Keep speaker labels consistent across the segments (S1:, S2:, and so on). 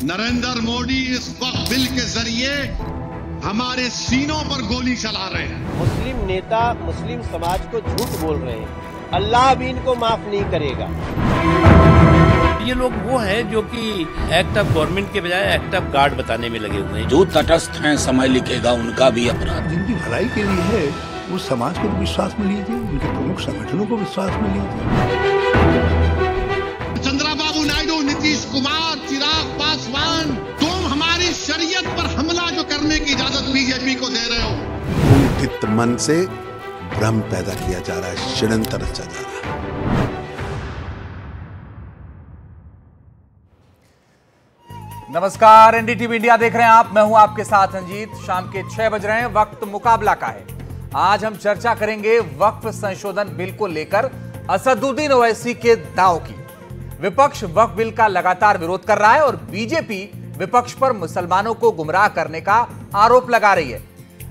S1: नरेंद्र मोदी इस वक्त बिल के जरिए हमारे सीनों पर गोली चला रहे हैं।
S2: मुस्लिम नेता मुस्लिम समाज को झूठ बोल रहे हैं। अल्लाह भी इनको माफ नहीं करेगा।
S3: ये लोग वो हैं जो कि एक्ट ऑफ गवर्नमेंट के बजाय एक्ट ऑफ गार्ड बताने में लगे हुए हैं।
S4: जो तटस्थ हैं समय लिखेगा उनका भी अपराध।
S5: जिनकी भलाई के लिए है वो समाज को विश्वास में लीजिए, उनके प्रमुख संगठनों को विश्वास में लीजिए।
S1: चंद्रबाबू नायडू, नीतीश कुमार, चिराग पासवान, तुम हमारी शरीयत पर हमला जो करने की इजाजत बीजेपी को दे रहे हो।
S6: कुंठित मन से भ्रम पैदा किया जा रहा है, षड्यंत्र रचा जा रहा है।
S7: नमस्कार, एनडीटीवी इंडिया देख रहे हैं आप। मैं हूं आपके साथ रंजीत। शाम के 6 बज रहे हैं, वक्त मुकाबला का है। आज हम चर्चा करेंगे वक्फ संशोधन बिल को लेकर असदुद्दीन ओवैसी के दांव की। विपक्ष वक्फ बिल का लगातार विरोध कर रहा है और बीजेपी विपक्ष पर मुसलमानों को गुमराह करने का आरोप लगा रही है।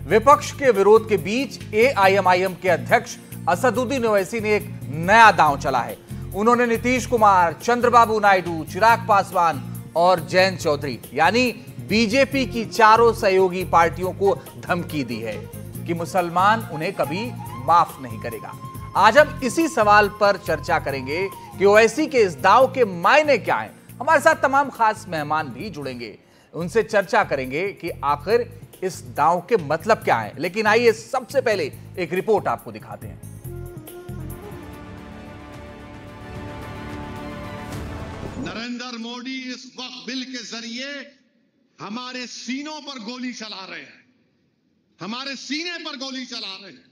S7: विपक्ष के विरोध के बीच एआईएमआईएम के अध्यक्ष असदुद्दीन ओवैसी ने एक नया दांव चला है। उन्होंने नीतीश कुमार, चंद्रबाबू नायडू, चिराग पासवान और जयंत चौधरी यानी बीजेपी की चारों सहयोगी पार्टियों को धमकी दी है कि मुसलमान उन्हें कभी माफ नहीं करेगा। आज हम इसी सवाल पर चर्चा करेंगे कि ओवैसी के इस दांव के मायने क्या हैं। हमारे साथ तमाम खास मेहमान भी जुड़ेंगे, उनसे चर्चा करेंगे कि आखिर इस दांव के मतलब क्या हैं। लेकिन आइए सबसे पहले एक रिपोर्ट आपको दिखाते हैं।
S1: नरेंद्र मोदी इस वक्त बिल के जरिए हमारे सीनों पर गोली चला रहे हैं, हमारे सीने पर गोली चला रहे हैं,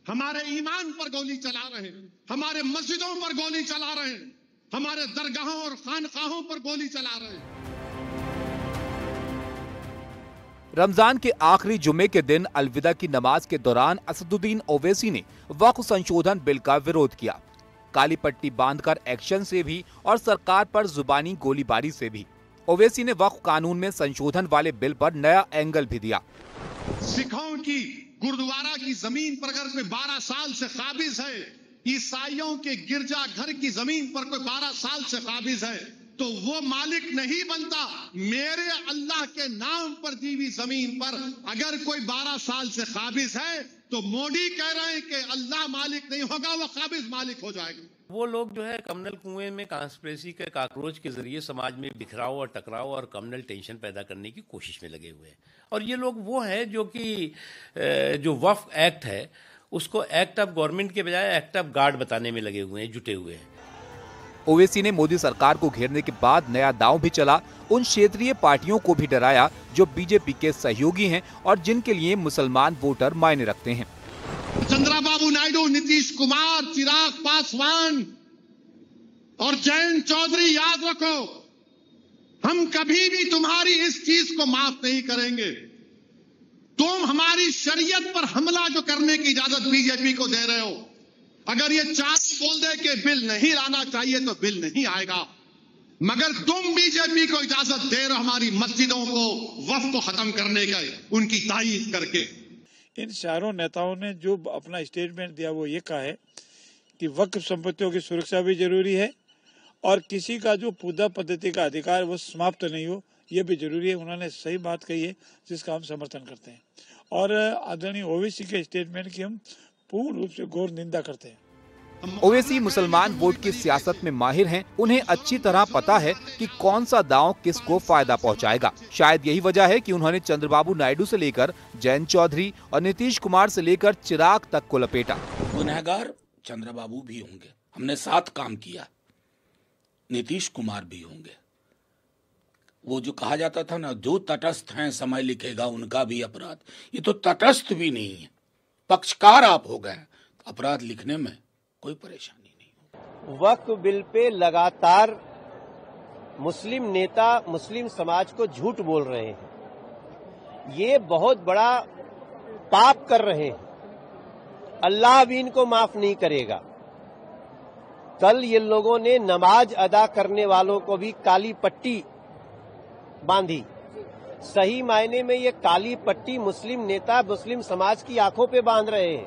S1: हमारे ईमान पर गोली चला रहे हैं, हमारे मस्जिदों पर गोली चला रहे हैं, हमारे दरगाहों और खानकाहों पर गोली चला रहे हैं।
S8: रमजान के आखिरी जुमे के दिन अलविदा की नमाज के दौरान असदुद्दीन ओवैसी ने वक्फ संशोधन बिल का विरोध किया। काली पट्टी बांधकर एक्शन से भी और सरकार पर जुबानी गोलीबारी से भी। ओवैसी ने वक्फ कानून में संशोधन वाले बिल पर नया एंगल भी दिया।
S1: सिखों की गुरुद्वारा की जमीन पर अगर कोई 12 साल से काबिज है, ईसाइयों के गिरजा घर की जमीन पर कोई 12 साल से काबिज है, तो वो मालिक नहीं बनता। मेरे अल्लाह के नाम पर दी हुई जमीन पर अगर कोई 12 साल से काबिज है तो मोदी कह रहे हैं कि अल्लाह मालिक नहीं होगा, वो काबिज मालिक हो जाएगा।
S3: वो लोग जो है कम्युनल कुएं में कॉन्स्पिरेसी के काकरोच के जरिए समाज में बिखराव और टकराव और कम्युनल टेंशन पैदा करने की कोशिश में लगे हुए हैं। और ये लोग वो हैं जो कि जो वक्फ एक्ट है उसको एक्ट ऑफ गवर्नमेंट के बजाय एक्ट ऑफ गार्ड बताने में लगे हुए हैं, जुटे हुए हैं।
S8: ओवैसी ने मोदी सरकार को घेरने के बाद नया दांव भी चला। उन क्षेत्रीय पार्टियों को भी डराया जो बीजेपी के सहयोगी हैं और जिनके लिए मुसलमान वोटर मायने रखते हैं।
S1: चंद्रबाबू नायडू, नीतीश कुमार, चिराग पासवान और जयंत चौधरी, याद रखो, हम कभी भी तुम्हारी इस चीज को माफ नहीं करेंगे। तुम हमारी शरीयत पर हमला जो करने की इजाजत बीजेपी को दे रहे हो। अगर ये चार बोल दे कि बिल नहीं लाना चाहिए तो बिल नहीं आएगा, मगर तुम बीजेपी को इजाजत दे रहे हो हमारी मस्जिदों को वक्फ को खत्म करने का, उनकी तायीद करके।
S9: इन चारों नेताओं ने जो अपना स्टेटमेंट दिया वो ये कहा है कि वक्फ संपत्तियों की सुरक्षा भी जरूरी है और किसी का जो पूजा पद्धति का अधिकार वो समाप्त नहीं हो, ये भी जरूरी है। उन्होंने सही बात कही है जिसका हम समर्थन करते हैं और आदरणीय ओवैसी के स्टेटमेंट की हम पूर्ण रूप से घोर निंदा करते हैं।
S8: ओवैसी मुसलमान वोट की सियासत में माहिर हैं। उन्हें अच्छी तरह पता है कि कौन सा दांव किसको फायदा पहुंचाएगा। शायद यही वजह है कि उन्होंने चंद्रबाबू नायडू से लेकर जयंत चौधरी और नीतीश कुमार से लेकर चिराग तक को लपेटा।
S4: गुनहगार चंद्रबाबू भी होंगे, हमने साथ काम किया, नीतीश कुमार भी होंगे। वो जो कहा जाता था ना, जो तटस्थ हैं समय लिखेगा उनका भी अपराध, ये तो तटस्थ भी नहीं है, पक्षकार आप हो गए। अपराध लिखने में कोई परेशानी नहीं।
S2: वक्फ बिल पे लगातार मुस्लिम नेता मुस्लिम समाज को झूठ बोल रहे हैं। ये बहुत बड़ा पाप कर रहे हैं। अल्लाह भी इनको माफ नहीं करेगा। कल ये लोगों ने नमाज अदा करने वालों को भी काली पट्टी बांधी। सही मायने में ये काली पट्टी मुस्लिम नेता मुस्लिम समाज की आंखों पे बांध रहे हैं।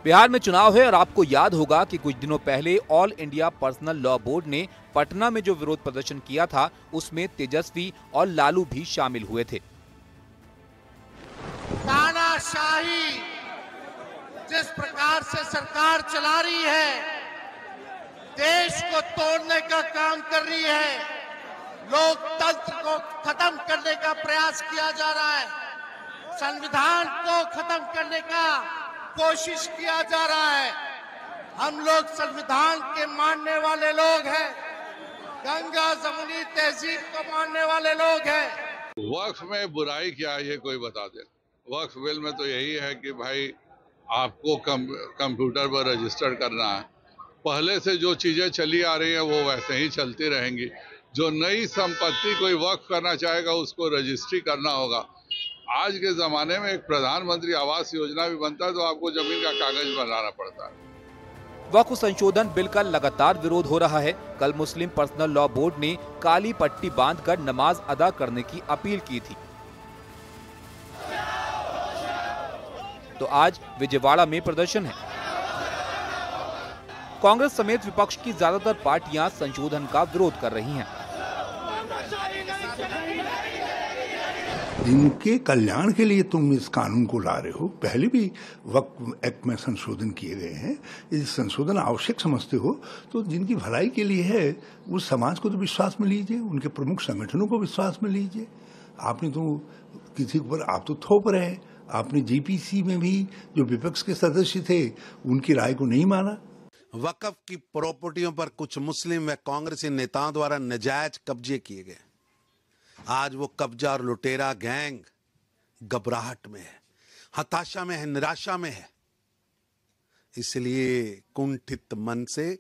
S8: बिहार में चुनाव है और आपको याद होगा कि कुछ दिनों पहले all India personal law board ने पटना में जो विरोध प्रदर्शन किया था उसमें तेजस्वी और लालू भी शामिल हुए थे।
S1: तानाशाही जिस प्रकार से सरकार चला रही है, देश को तोड़ने का काम कर रही है, लोकतंत्र को खत्म करने का प्रयास किया जा रहा है, संविधान को खत्म करने का कोशिश किया जा रहा है। हम लोग संविधान के मानने वाले लोग हैं, गंगा जमुनी तहजीब को मानने वाले लोग हैं।
S10: वक्फ में बुराई क्या है ये कोई बता दे। वक्फ बिल में तो यही है कि भाई आपको कंप्यूटर पर रजिस्टर करना है। पहले से जो चीजें चली आ रही हैं वो वैसे ही चलती रहेंगी। जो नई संपत्ति कोई वक्फ करना चाहेगा उसको रजिस्ट्री करना होगा। आज के जमाने में एक प्रधानमंत्री आवास योजना भी बनता है तो आपको जमीन का कागज बनाना पड़ता है।
S8: वक्फ संशोधन बिल का लगातार विरोध हो रहा है। कल मुस्लिम पर्सनल लॉ बोर्ड ने काली पट्टी बांधकर नमाज अदा करने की अपील की थी, तो आज विजयवाड़ा में प्रदर्शन है। कांग्रेस समेत विपक्ष की ज्यादातर पार्टियां संशोधन का विरोध कर रही हैं।
S5: जिनके कल्याण के लिए तुम इस कानून को ला रहे हो, पहले भी वक्फ एक्ट में संशोधन किए गए हैं, इस संशोधन आवश्यक समझते हो तो जिनकी भलाई के लिए है उस समाज को तो विश्वास में लीजिए, उनके प्रमुख संगठनों को विश्वास में लीजिए। आपने तो किसी पर आप तो थोप रहे हैं। आपने जीपीसी में भी जो विपक्ष के सदस्य थे उनकी राय को नहीं माना।
S6: वक्फ की प्रॉपर्टियों पर कुछ मुस्लिम व कांग्रेसी नेताओं द्वारा नाजायज कब्जे किए गए। आज वो कब्जा और लुटेरा गैंग घबराहट में है, हताशा में है, निराशा में है। इसलिए कुंठित मन से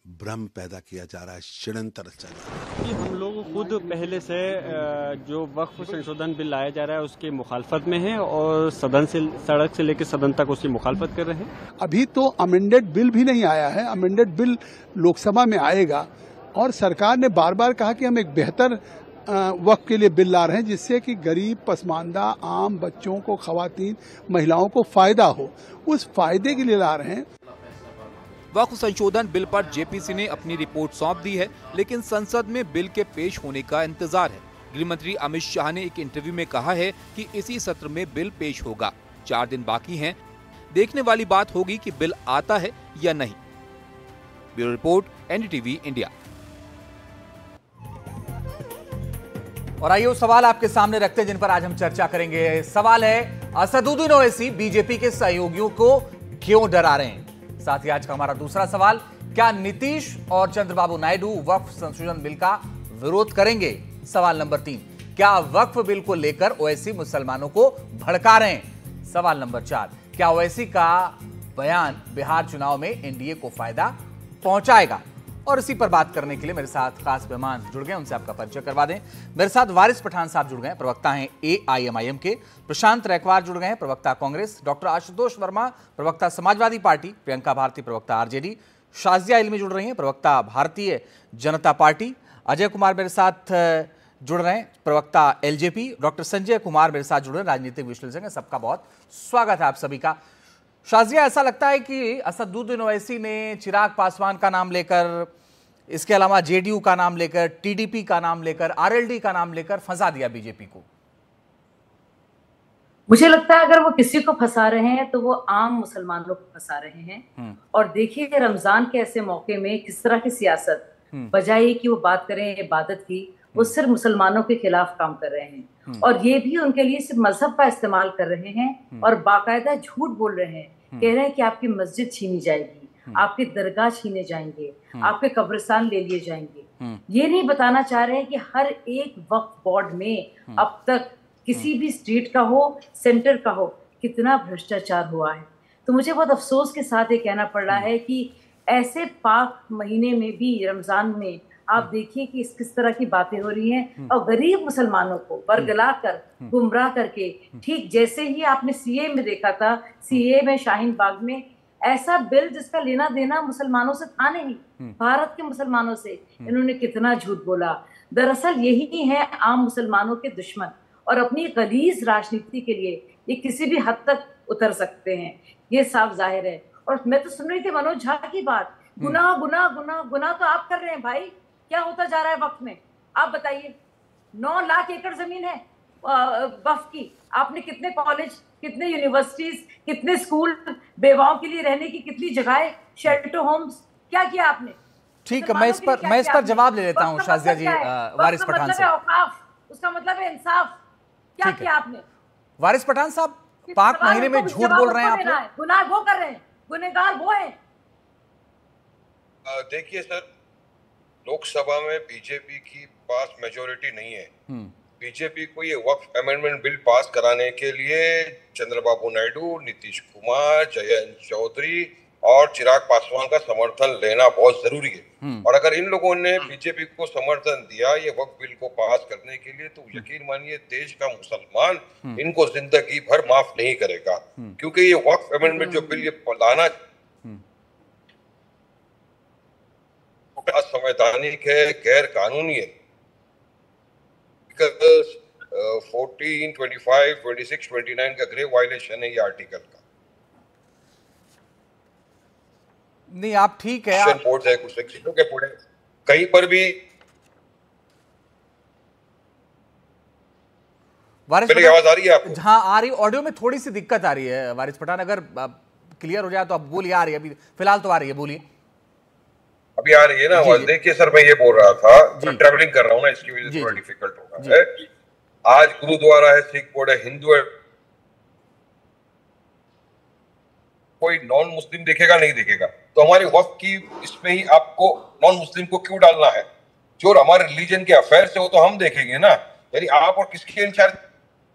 S6: भ्रम पैदा किया जा रहा है, षड्यंत्र रचा जा रहा है।
S11: हम लोग खुद पहले से जो वक्फ संशोधन बिल लाया जा रहा है उसकी मुखालफत में है और सड़क से लेकर सदन तक उसकी मुखालफत कर रहे हैं।
S12: अभी तो अमेंडेड बिल भी नहीं आया है। अमेंडेड बिल लोकसभा में आएगा और सरकार ने बार बार कहा कि हम एक बेहतर वक्फ के लिए बिल ला रहे हैं जिससे कि गरीब, पसमानदा, आम बच्चों को, खवातीन, महिलाओं को फायदा हो। उस फायदे के लिए ला रहे हैं।
S8: वक्फ संशोधन बिल पर जेपीसी ने अपनी रिपोर्ट सौंप दी है, लेकिन संसद में बिल के पेश होने का इंतजार है। गृह मंत्री अमित शाह ने एक इंटरव्यू में कहा है कि इसी सत्र में बिल पेश होगा। 4 दिन बाकी हैं। देखने वाली बात होगी कि बिल आता है या नहीं। Bureau report, NDTV India.
S7: और आइए उस सवाल आपके सामने रखते हैं जिन पर आज हम चर्चा करेंगे। सवाल है, असदुद्दीन ओवैसी बीजेपी के सहयोगियों को क्यों डरा रहे हैं? साथ ही आज का हमारा दूसरा सवाल, क्या नीतीश और चंद्रबाबू नायडू वक्फ संशोधन बिल का विरोध करेंगे? सवाल नंबर 3, क्या वक्फ बिल को लेकर ओवैसी मुसलमानों को भड़का रहे हैं? सवाल नंबर 4, क्या ओवैसी का बयान बिहार चुनाव में एनडीए को फायदा पहुंचाएगा? और इसी पर बात करने के लिए मेरे साथ खास मेहमान जुड़ गए, उनसे आपका परिचय करवा दें। मेरे साथ वारिस पठान साहब जुड़ गए, प्रवक्ता हैं एआईएमआईएम के। प्रशांत रैकवार जुड़ गए हैं, प्रवक्ता कांग्रेस। डॉक्टर आशुतोष वर्मा, प्रवक्ता समाजवादी पार्टी। प्रियंका भारती, प्रवक्ता आरजेडी। शाजिया इल्मी जुड़ रही हैं, प्रवक्ता भारतीय जनता पार्टी। अजय कुमार मेरे साथ जुड़ रहे हैं, प्रवक्ता एलजेपी। डॉक्टर संजय कुमार मेरे साथ जुड़ रहे हैं, राजनीतिक विश्लेषक। सबका बहुत स्वागत है आप सभी का। शाजिया, ऐसा लगता है कि असदुद्दीन ओवैसी ने चिराग पासवान का नाम लेकर, इसके अलावा जेडीयू का नाम लेकर, टीडीपी का नाम लेकर, आरएलडी का नाम लेकर फंसा दिया बीजेपी को।
S13: मुझे लगता है अगर वो किसी को फंसा रहे हैं तो वो आम मुसलमानों को फंसा रहे हैं। और देखिए कि रमजान के ऐसे मौके में किस तरह की सियासत, बजाय कि वो बात करें इबादत की, वो सिर्फ मुसलमानों के खिलाफ काम कर रहे हैं। और ये भी उनके लिए सिर्फ मजहब का इस्तेमाल कर रहे हैं और बाकायदा झूठ बोल रहे हैं। कह रहे हैं कि आपकी मस्जिद छीनी जाएगी, आपके दरगाह छीने जाएंगे, आपके कब्रिस्तान ले लिए जाएंगे। ये नहीं बताना चाह रहे हैं कि हर एक वक्फ बोर्ड में अब तक किसी भी स्टेट का हो, सेंटर का हो, कितना भ्रष्टाचार हुआ है। तो मुझे बहुत अफसोस के साथ ये कहना पड़ रहा है कि ऐसे पाक महीने में भी, रमजान में, आप देखिए कि किस तरह की बातें हो रही हैं और गरीब मुसलमानों को बरगला कर, गुमराह करके, ठीक जैसे ही आपने सीए में देखा था, सीए में, शाहीन बाग में, ऐसा बिल जिसका लेना देना मुसलमानों से था नहीं, भारत के मुसलमानों से, इन्होंने कितना झूठ बोला। दरअसल यही है आम मुसलमानों के दुश्मन और अपनी गलीज राजनीति के लिए ये किसी भी हद तक उतर सकते हैं, ये साफ जाहिर है। और मैं तो सुन रही थी मनोज झा की बात, गुनाह गुनाह गुनाह गुनाह तो आप कर रहे हैं भाई। क्या होता जा रहा है वक्त में, आप बताइए। 9 लाख एकड़ जमीन है वक्फ की। आपने कितने कॉलेज, कितने यूनिवर्सिटीज, कितने स्कूल, बेवाओं के लिए रहने की कितनी जगहें, शेल्टर होम्स, क्या किया आपने?
S7: ठीक है, मैं इस पर जवाब ले लेता हूं शाजिया जी वारिस पठान से।
S13: उसका मतलब है इंसाफ। क्या किया आपने?
S7: वारिस पठान साहब, पाक महीने में झूठ बोल रहे हैं आप लोग।
S13: गुनाह वो कर रहे हैं, गुनहगार वो हैं।
S14: देखिए सर, लोकसभा में बीजेपी की पास मेजोरिटी नहीं है। बीजेपी को ये वक्फ अमेंडमेंट बिल पास कराने के लिए चंद्रबाबू नायडू, नीतीश कुमार, जयंत चौधरी और चिराग पासवान का समर्थन लेना बहुत जरूरी है। और अगर इन लोगों ने बीजेपी को समर्थन दिया ये वक्फ बिल को पास करने के लिए, तो यकीन मानिए देश का मुसलमान इनको जिंदगी भर माफ नहीं करेगा। क्योंकि ये वक्फ अमेंडमेंट जो बिल ये लाना असंवैधानिक है, गैर कानूनी है। 14, 25, 26, 29 का ग्रेव वायलेशन है ये आर्टिकल का।
S7: नहीं, आप ठीक है,
S14: बोर्ड है, कुछ चीजों के पूरे कहीं पर भी
S7: वारिस
S14: आवाज आ रही है आपको?
S7: हाँ आ रही, ऑडियो में थोड़ी सी दिक्कत आ रही है वारिस पठान, अगर क्लियर हो जाए तो आप बोलिए। आ रही है अभी फिलहाल तो आ रही है, बोलिए।
S14: अभी आ रही है ना आवाज? देखिए सर, मैं ये बोल रहा था, मैं ट्रैवलिंग कर रहा हूँ ना, इसकी वजह से थोड़ा डिफिकल्ट हो रहा है। आज गुरुद्वारा है, सिख बोर्ड है, हिंदू है, कोई नॉन मुस्लिम देखेगा नहीं देखेगा, तो हमारे वक्फ की इसमें ही आपको नॉन मुस्लिम को क्यों डालना है? जो हमारे रिलीजन के अफेयर से वो तो हम देखेंगे ना। यानी आप और किसके इंचार्ज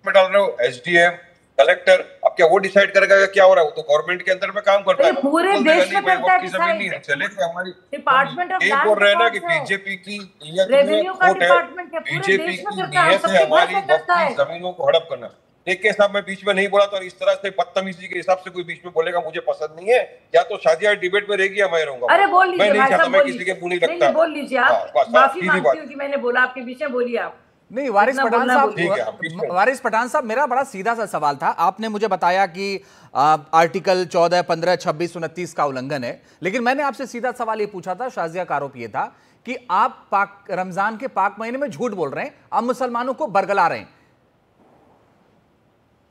S14: में डाल रहे हो? एसडीएम, कलेक्टर, अब क्या वो डिसाइड करेगा क्या हो रहा है? वो तो गवर्नमेंट के अंदर में काम करता है,
S13: पूरे देश में करता है
S14: डिसाइड। चले हमारी
S13: डिपार्टमेंट ऑफ लैंड
S14: बोल रहे हैं ना कि बीजेपी की नीयत में खोट है, बीजेपी की नीयत है हमारी वक्फ की जमीनों को हड़प करना। देखिए साहब, मैं बीच में नहीं बोला, तो इस तरह से बदतमीजी के हिसाब से कोई बीच में बोलेगा मुझे पसंद नहीं है। या तो शाजिया डिबेट में रहेगी या मैं रहूंगा।
S13: अरे बोल लीजिए,
S14: मैं नहीं चाहता, मैं किसी के मुंह नहीं लगता।
S13: बोल लीजिए आप, माफी मांगती हूँ कि मैंने बोला आपके बीच में, बोलिए आप।
S7: नहीं वारिस पठान साहब, वारिस पठान साहब, मेरा बड़ा सीधा सा सवाल था। आपने मुझे बताया कि आर्टिकल 14, 15, 26, 29 का उल्लंघन है, लेकिन मैंने आपसे सीधा सवाल ये पूछा था, शाजिया का आरोप ये था कि आप रमजान के पाक महीने में झूठ बोल रहे हैं, आप मुसलमानों को बरगला रहे हैं।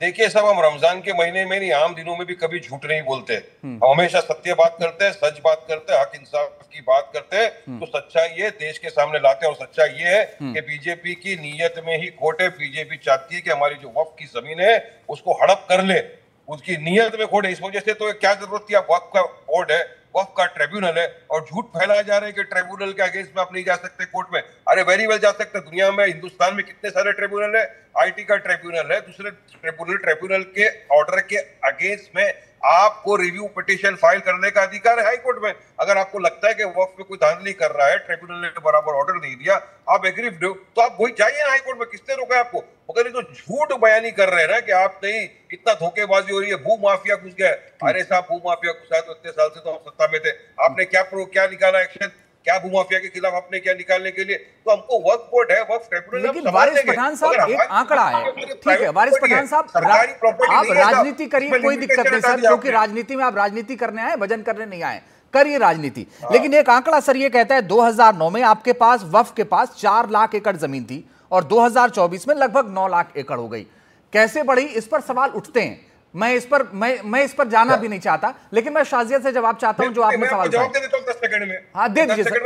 S14: देखिए साहब, हम रमजान के महीने में नहीं, आम दिनों में भी कभी झूठ नहीं बोलते। हम हमेशा सत्य बात करते हैं, सच बात करते हैं, हक इंसाफ की बात करते हैं। तो सच्चाई ये देश के सामने लाते हैं, और सच्चाई ये है कि बीजेपी की नीयत में ही खोट है। बीजेपी चाहती है कि हमारी जो वक्फ की जमीन है उसको हड़प कर ले, उसकी नीयत में खोट है। इस वजह से तो क्या जरूरत थी? वक्फ का बोर्ड है, वक्फ का ट्रिब्यूनल है, और झूठ फैलाया जा रहा है कि ट्रिब्यूनल के अगेंस्ट में आप नहीं जा सकते कोर्ट में। अरे वेरी वेल जा सकते। दुनिया में, हिंदुस्तान में कितने सारे ट्रिब्यूनल है। आईटी का ट्रिब्यूनल है, दूसरे ट्रिब्यूनल के ऑर्डर के अगेंस्ट में आपको रिव्यू पिटीशन फाइल करने का अधिकार है हाई कोर्ट में। अगर आपको लगता है कि वक्फ में कोई धांधली कर रहा है, ट्रिब्यूनल ने बराबर ऑर्डर नहीं दिया, आप एग्रीव्ड हो, तो आप वही जाइए हाई कोर्ट में। किसने रोका आपको? मगर ये तो झूठ बयानी कर रहे हैं ना कि आप नहीं, इतना धोखेबाजी हो रही है, भू माफिया घुस गया। अरे साहब, भू माफिया घुसा तो इतने साल से तो आप सत्ता में थे, आपने क्या निकाला एक्शन? क्या भू माफिया के खिलाफ आपने क्या निकालने के लिए? तो हमको वक्फ बोर्ड है, वक्फ ट्रिब्यूनल।
S7: लेकिन वारिस पठान साहब, एक आंकड़ा है, ठीक है वारिस पठान साहब, आप राजनीति करिए, कोई दिक्कत नहीं सर, क्योंकि राजनीति में आप राजनीति करने आए, भजन करने नहीं आए, करिए राजनीति। लेकिन एक आंकड़ा सर ये कहता है 2009 में आपके पास, वक्फ के पास 4 लाख एकड़ जमीन थी, और 2024 में लगभग 9 लाख एकड़ हो गई। कैसे बढ़ी? इस पर सवाल उठते हैं। मैं इस पर जाना भी नहीं चाहता, लेकिन मैं शाजिया से जवाब चाहता हूं जो आपने सवाल
S14: जवाब दे देता हूं 10 सेकंड में।
S7: हाँ दे दीजिए सर,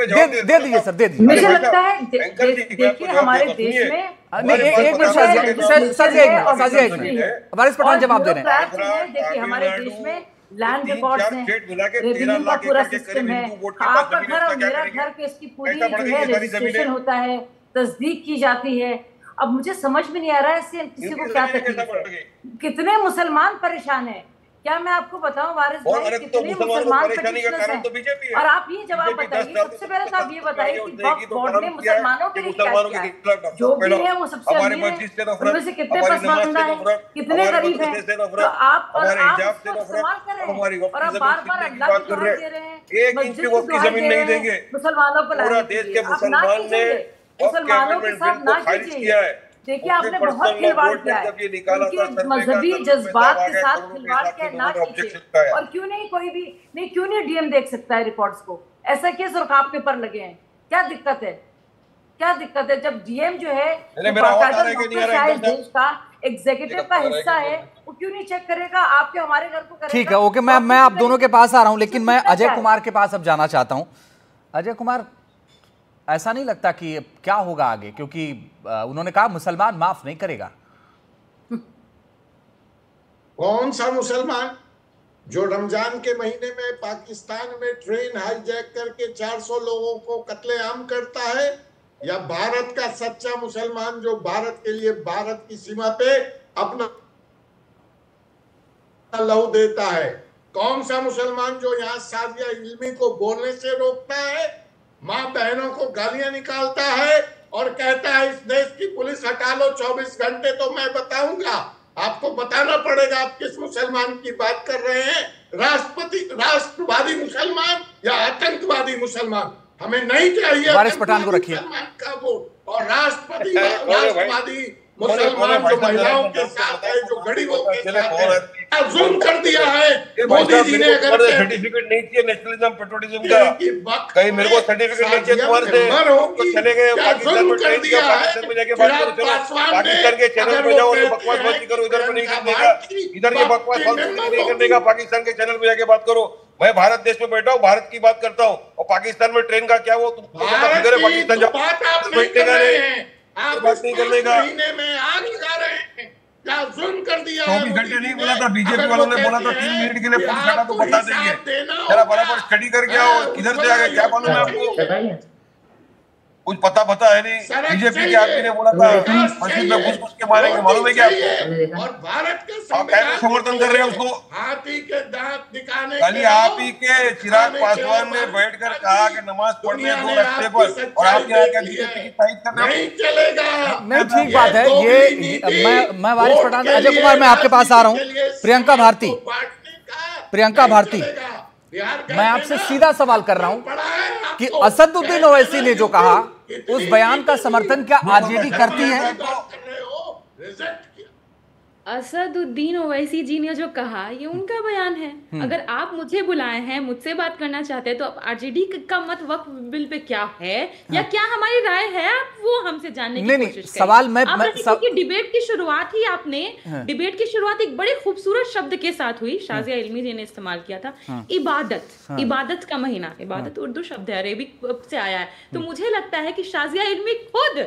S7: दे दीजिए सर, दे दीजिए।
S13: मुझे लगता है देखिए हमारे देश में,
S7: एक मिनट शाजिया, एक मिनट, वारिस पठान जवाब दे रहे हैं।
S13: देखिए हमारे देश में लैंड रिकॉर्ड्स हैं, रेवेन्यू का पूरा सिस्टम है, आपका घर और मेरा घर के इसकी पूरी जो है रजिस्ट्रेशन होता है, तस्दीक की जाती है। अब मुझे समझ में नहीं आ रहा है इससे किसी को क्या तकलीफ है। कितने मुसलमान परेशान हैं, क्या मैं आपको बताऊं वारिस भाई, कितने मुसलमान परेशान हैं? और आप ये जवाब बताइए, सबसे पहले तो आप ये बताइए कि वक्फ बोर्ड ने मुसलमानों के लिए क्या किया? जो भी है वो सबसे अमीर है, उनमें से कितने पसमानदा हैं, कितने गरीब हैं, तो आप उसको इस्तेमाल कर रहे हैं, और आप बार-बार अल्लाह की दुआ दे रहे हैं, मस्जिद की दुआ दे रहे हैं मुसलमानों को लाने के लिए। आप ना कीजिए, मुसलमानों के साथ ना कीजिए। देखिए आपने बहुत खिलवाड़ किया है, उनके मजहबी जज्बात के साथ खिलवाड़ किया, ना कीजिए। और क्यों नहीं डीएम देख सकता है रिकॉर्ड्स को? ऐसा क्या सुरखाब पेपर लगे हैं? क्या दिक्कत है? जब डीएम जो है देश का एग्जीक्यूटिव का हिस्सा है, वो क्यों नहीं चेक करेगा? आपके हमारे घर को करेगा।
S7: ठीक है, ओके, मैं आप दोनों के पास आ रहा हूं, लेकिन मैं अजय कुमार के पास अब जाना चाहता हूं। अजय कुमार, ऐसा नहीं लगता कि क्या होगा आगे, क्योंकि उन्होंने कहा मुसलमान माफ नहीं करेगा।
S15: कौन सा मुसलमान जो रमजान के महीने में पाकिस्तान में ट्रेन हाईजैक करके 400 लोगों को कत्लेआम करता है, या भारत का सच्चा मुसलमान जो भारत के लिए भारत की सीमा पे अपना लहू देता है? कौन सा मुसलमान जो यहाँ साजिया इल्मी को बोलने से रोकता है, माँ बहनों को गालियां निकालता है और कहता है इस देश की पुलिस हटा लो 24 घंटे तो मैं बताऊंगा? आपको बताना पड़ेगा आप किस मुसलमान की बात कर रहे हैं, राष्ट्रवादी मुसलमान या आतंकवादी मुसलमान? हमें नहीं चाहिए
S7: वारिस पठान को रखिए
S15: का वोट, और राष्ट्रवादी मुसलमान जो महिलाओं के साथ है, जो गरीबों के साथ है, जुल्म कर दिया है मोदी जी ने। अगर
S14: सर्टिफिकेट नहीं चाहिए नेशनलिज्म पेट्रोटिज्म का, कहीं मेरे को सर्टिफिकेट नहीं चाहिए तुम्हारे से, चले गए पाकिस्तान में ट्रेन किया, पाकिस्तान में जाके बात करो, पाकिस्तान के चैनल पे जाओ, बकवास मत करो, इधर पे नहीं करने का, इधर ये बकवास नहीं करने का, पाकिस्तान के चैनल पे जाके बात करो। मैं भारत देश में बैठा हूँ, भारत की बात करता हूँ, और पाकिस्तान में ट्रेन का क्या वो तुमको पाकिस्तान जाओ, बैठने का बात नहीं करने का।
S15: महीने में आग लगा रहे हैं, क्या जुल्म कर दिया?
S14: 24 घंटे नहीं बोला था, बीजेपी वालों ने बोला था 3 मिनट के लिए पुलिस हटा तो बता देंगे। जरा बराबर स्टडी करके आओ, किधर से आ गए क्या मालूम है आपको? कुछ पता है नहीं। बीजेपी के आदमी ने बोला था मस्जिद में घुस के मारेंगे, मालूम है क्या आपको?
S15: और भारत के
S14: आप कैसे समर्थन कर रहे हैं उसको?
S15: हाथी के दांत दिखाने
S14: खाली आप ही के चिराग पासवान ने बैठकर कहा कि नमाज पढ़ने दो रास्ते पर, और आप यहाँ क्या बीजेपी की तारीफ कर रहे
S15: हैं? नहीं चलेगा।
S7: नहीं, ठीक बात है ये। मैं वारिस पठान, अजय कुमार मैं आपके पास आ रहा हूँ। प्रियंका भारती, मैं आपसे सीधा सवाल कर रहा हूं कि असदुद्दीन ओवैसी ने जो कहा उस बयान का समर्थन क्या आरजेडी करती है?
S16: असदुद्दीन ओवैसी जी ने जो कहा ये उनका बयान है। अगर आप मुझे बुलाए हैं, मुझसे बात करना चाहते हैं, तो अब आरजेडी का मत वक्फ बिल पे क्या है या क्या हमारी राय है, आप वो हमसे जानने की कोशिश करें।
S7: सवाल
S16: डिबेट की शुरुआत ही आपने डिबेट की शुरुआत एक बड़े खूबसूरत शब्द के साथ हुई, शाजिया इल्मी जी ने इस्तेमाल किया था, इबादत। इबादत का महीना, इबादत उर्दू शब्द है, अरेबिक से आया है। तो मुझे लगता है कि शाजिया इल्मी खुद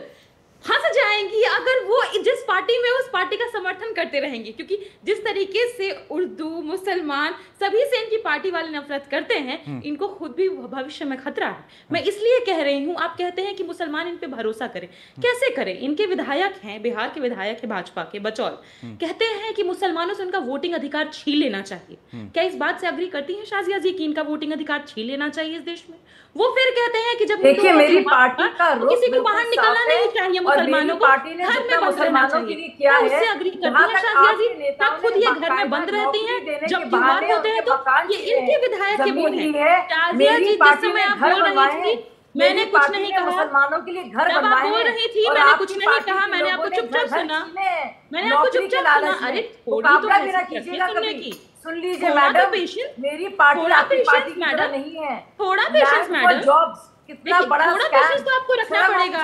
S16: हंस जाएंगी अगर वो जिस पार्टी में उस पार्टी का समर्थन करते रहेंगे, क्योंकि जिस तरीके से उर्दू मुसलमान सभी से इनकी पार्टी वाले नफरत करते हैं, इनको खुद भी भविष्य में खतरा है। मैं इसलिए कह रही हूँ, आप कहते हैं कि मुसलमान इन पे भरोसा करें, कैसे करें? इनके विधायक हैं, बिहार के विधायक है भाजपा के बचौल, कहते हैं कि मुसलमानों से उनका वोटिंग अधिकार छीन लेना चाहिए। क्या इस बात से अग्री करती हैं शाजिया जी कि इनका वोटिंग अधिकार छीन लेना चाहिए इस देश में? वो फिर कहते हैं कि जब
S13: देखिए मेरी पार्टी का
S16: किसी को बाहर निकलना नहीं चाहिए, मुसलमानों को
S13: पार्टी ने
S16: घर में बंद रहना चाहिए। क्या उससे अग्री करती हैं शाजिया जी? तब खुद ये घर में बंद रहती हैं, जब त्योहार होते हैं तो ये इनके विधायक के बोल हैं। शाजिया जी जिस समय आप बोल रही थी मैंने कुछ नहीं कहा,
S13: मुसलमानों के लिए घर
S16: जब आप बोल रही थी मैंने कुछ नहीं कहा, मैंने आपको चुपचाप सुना, मैंने आपको चुपचाप सुना। अरे थोड़ी तो कीजिएगा सुनने की,
S13: सुन लीजिए मैडम, मेरी पार्टी आपकी पार्टी की तरह नहीं है।
S16: थोड़ा पेशेंस मैडम,
S13: जॉब्स कितना बड़ा
S16: थोड़ा पेशेंस तो आपको रखना पड़ेगा।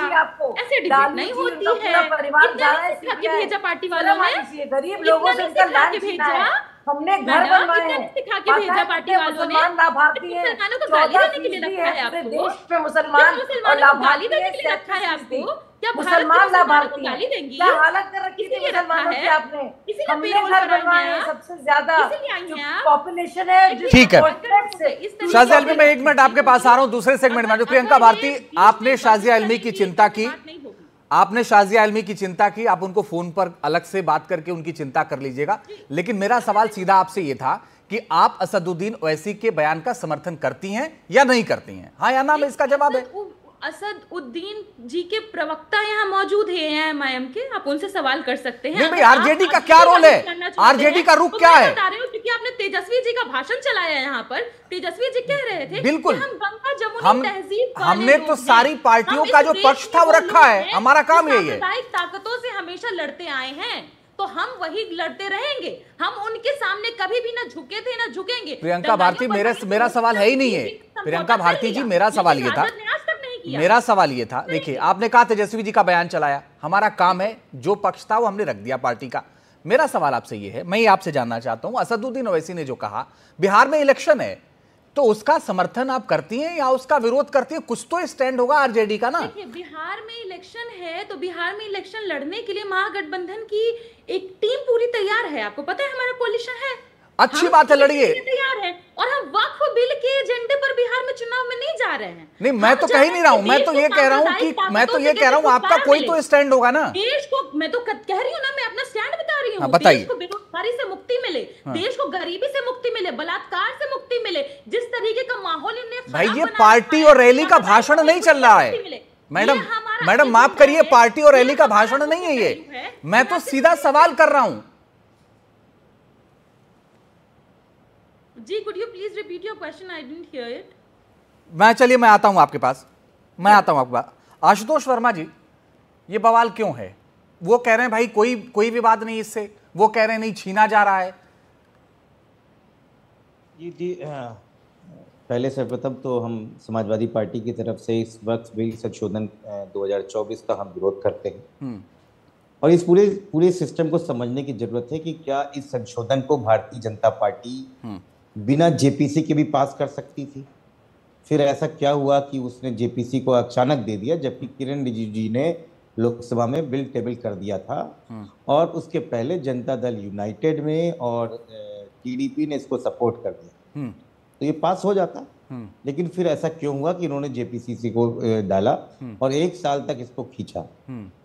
S16: ऐसे डिबेट नहीं होती है।
S13: परिवार
S16: कितना के भेजा पार्टी वालों ने,
S13: गरीब लोगों से
S16: सिखा के भेजा,
S13: हमने घर बनवाए हैं,
S16: सिखा के भेजा पार्टी वालों ने।
S13: लाभार्थी है,
S16: मुसलमानों को गाली देने के लिए रखा है आपको,
S13: देश पे मुसलमान और
S16: गाली देने के लिए रखा है आपको। क्या
S13: मुसलमान लाभार्थी
S16: गाली देंगी?
S13: क्या हालत कर रखी थी मुसलमानों की आपने? हमने घर बनवाए हैं, सबसे ज्यादा पॉपुलेशन है।
S7: ठीक है शाजिया इल्मी, मैं 1 मिनट आपके पास आ रहा हूं दूसरे सेगमेंट में। जो प्रियंका भारती, आपने शाजिया इल्मी की चिंता की, आपने शाजिया इल्मी की चिंता की, आप उनको फोन पर अलग से बात करके उनकी चिंता कर लीजिएगा। लेकिन मेरा सवाल सीधा आपसे यह था कि आप असदुद्दीन ओवैसी के बयान का समर्थन करती हैं या नहीं करती हैं? हाँ या ना में इसका जवाब है।
S16: असदुद्दीन जी के प्रवक्ता यहाँ मौजूद है एएमआईएम के, आप उनसे सवाल कर सकते हैं।
S7: नहीं भाई, आरजेडी का क्या रोल है, आरजेडी का रुख क्या है?
S16: बता रही हूँ क्योंकि आपने तेजस्वी जी का भाषण चलाया यहाँ पर। तेजस्वी जी कह रहे थे
S7: बिल्कुल
S16: कि हम गंगा जमुनी तहजीब,
S7: हमने तो सारी पार्टियों का जो पक्ष था वो रखा है, हमारा काम यही है।
S16: सांप्रदायिक ताकतों से हमेशा लड़ते आए हैं तो हम वही लड़ते रहेंगे। हम उनके सामने कभी भी ना झुके थे ना झुकेंगे।
S7: प्रियंका भारती, मेरा सवाल है ही नहीं है प्रियंका भारती जी, मेरा सवाल ये था, मेरा सवाल ये था, देखिए आपने कहा तेजस्वी जी का बयान चलाया, हमारा काम है जो पक्ष था वो हमने रख दिया पार्टी का। मेरा सवाल आपसे ये है, मैं ये आपसे जानना चाहता हूं, असदुद्दीन ओवैसी ने जो कहा बिहार में इलेक्शन है तो उसका समर्थन आप करती हैं या उसका विरोध करती हैं? कुछ तो स्टैंड होगा आरजेडी का ना।
S16: देखिए, बिहार में इलेक्शन है तो बिहार में इलेक्शन लड़ने के लिए महागठबंधन की एक टीम पूरी तैयार है। आपको पता है हमारा कोalition है,
S7: अच्छी बात है, लड़िए।
S16: तैयार है और हम वक्फ बिल के एजेंडे पर बिहार में चुनाव में नहीं जा रहे हैं।
S7: नहीं, मैं तो कह ही नहीं रहा हूं, मैं तो ये कह रहा हूं आपका कोई तो स्टैंड होगा ना।
S16: देश को, मैं तो कह रही हूँ ना, मैं अपना स्टैंड बता रही हूँ।
S7: बताइए।
S16: देश को बेरोजगारी से मुक्ति मिले, देश को गरीबी से मुक्ति मिले, बलात्कार से मुक्ति मिले, जिस तरीके का माहौल इन्हें
S7: भाई ये पार्टी और रैली का भाषण नहीं चल रहा है मैडम माफ करिए, पार्टी और रैली का भाषण नहीं है ये, मैं तो सीधा सवाल कर रहा हूं।
S16: जी, could you please repeat your question? I didn't hear it.
S7: मैं आता हूं आपके पास, आशुतोष वर्मा जी, ये बवाल क्यों है? वो कह रहे हैं भाई कोई विवाद नहीं इससे, वो कह रहे हैं नहीं छीना जा रहा है।
S17: जी पहले सर्वप्रथम तो हम समाजवादी पार्टी की तरफ से इस वक्त बिल संशोधन 2024 का हम विरोध करते हैं और इस पूरे सिस्टम को समझने की जरूरत है कि क्या इस संशोधन को भारतीय जनता पार्टी बिना जेपीसी के भी पास कर सकती थी। फिर ऐसा क्या हुआ कि उसने जेपीसी को अचानक दे दिया, जबकि किरण रिजिजू जी ने लोकसभा में बिल टेबल कर दिया था और उसके पहले जनता दल यूनाइटेड में और टीडीपी ने इसको सपोर्ट कर दिया तो ये पास हो जाता। लेकिन फिर ऐसा क्यों हुआ कि इन्होंने जेपीसीसी को डाला और 1 साल तक इसको खींचा?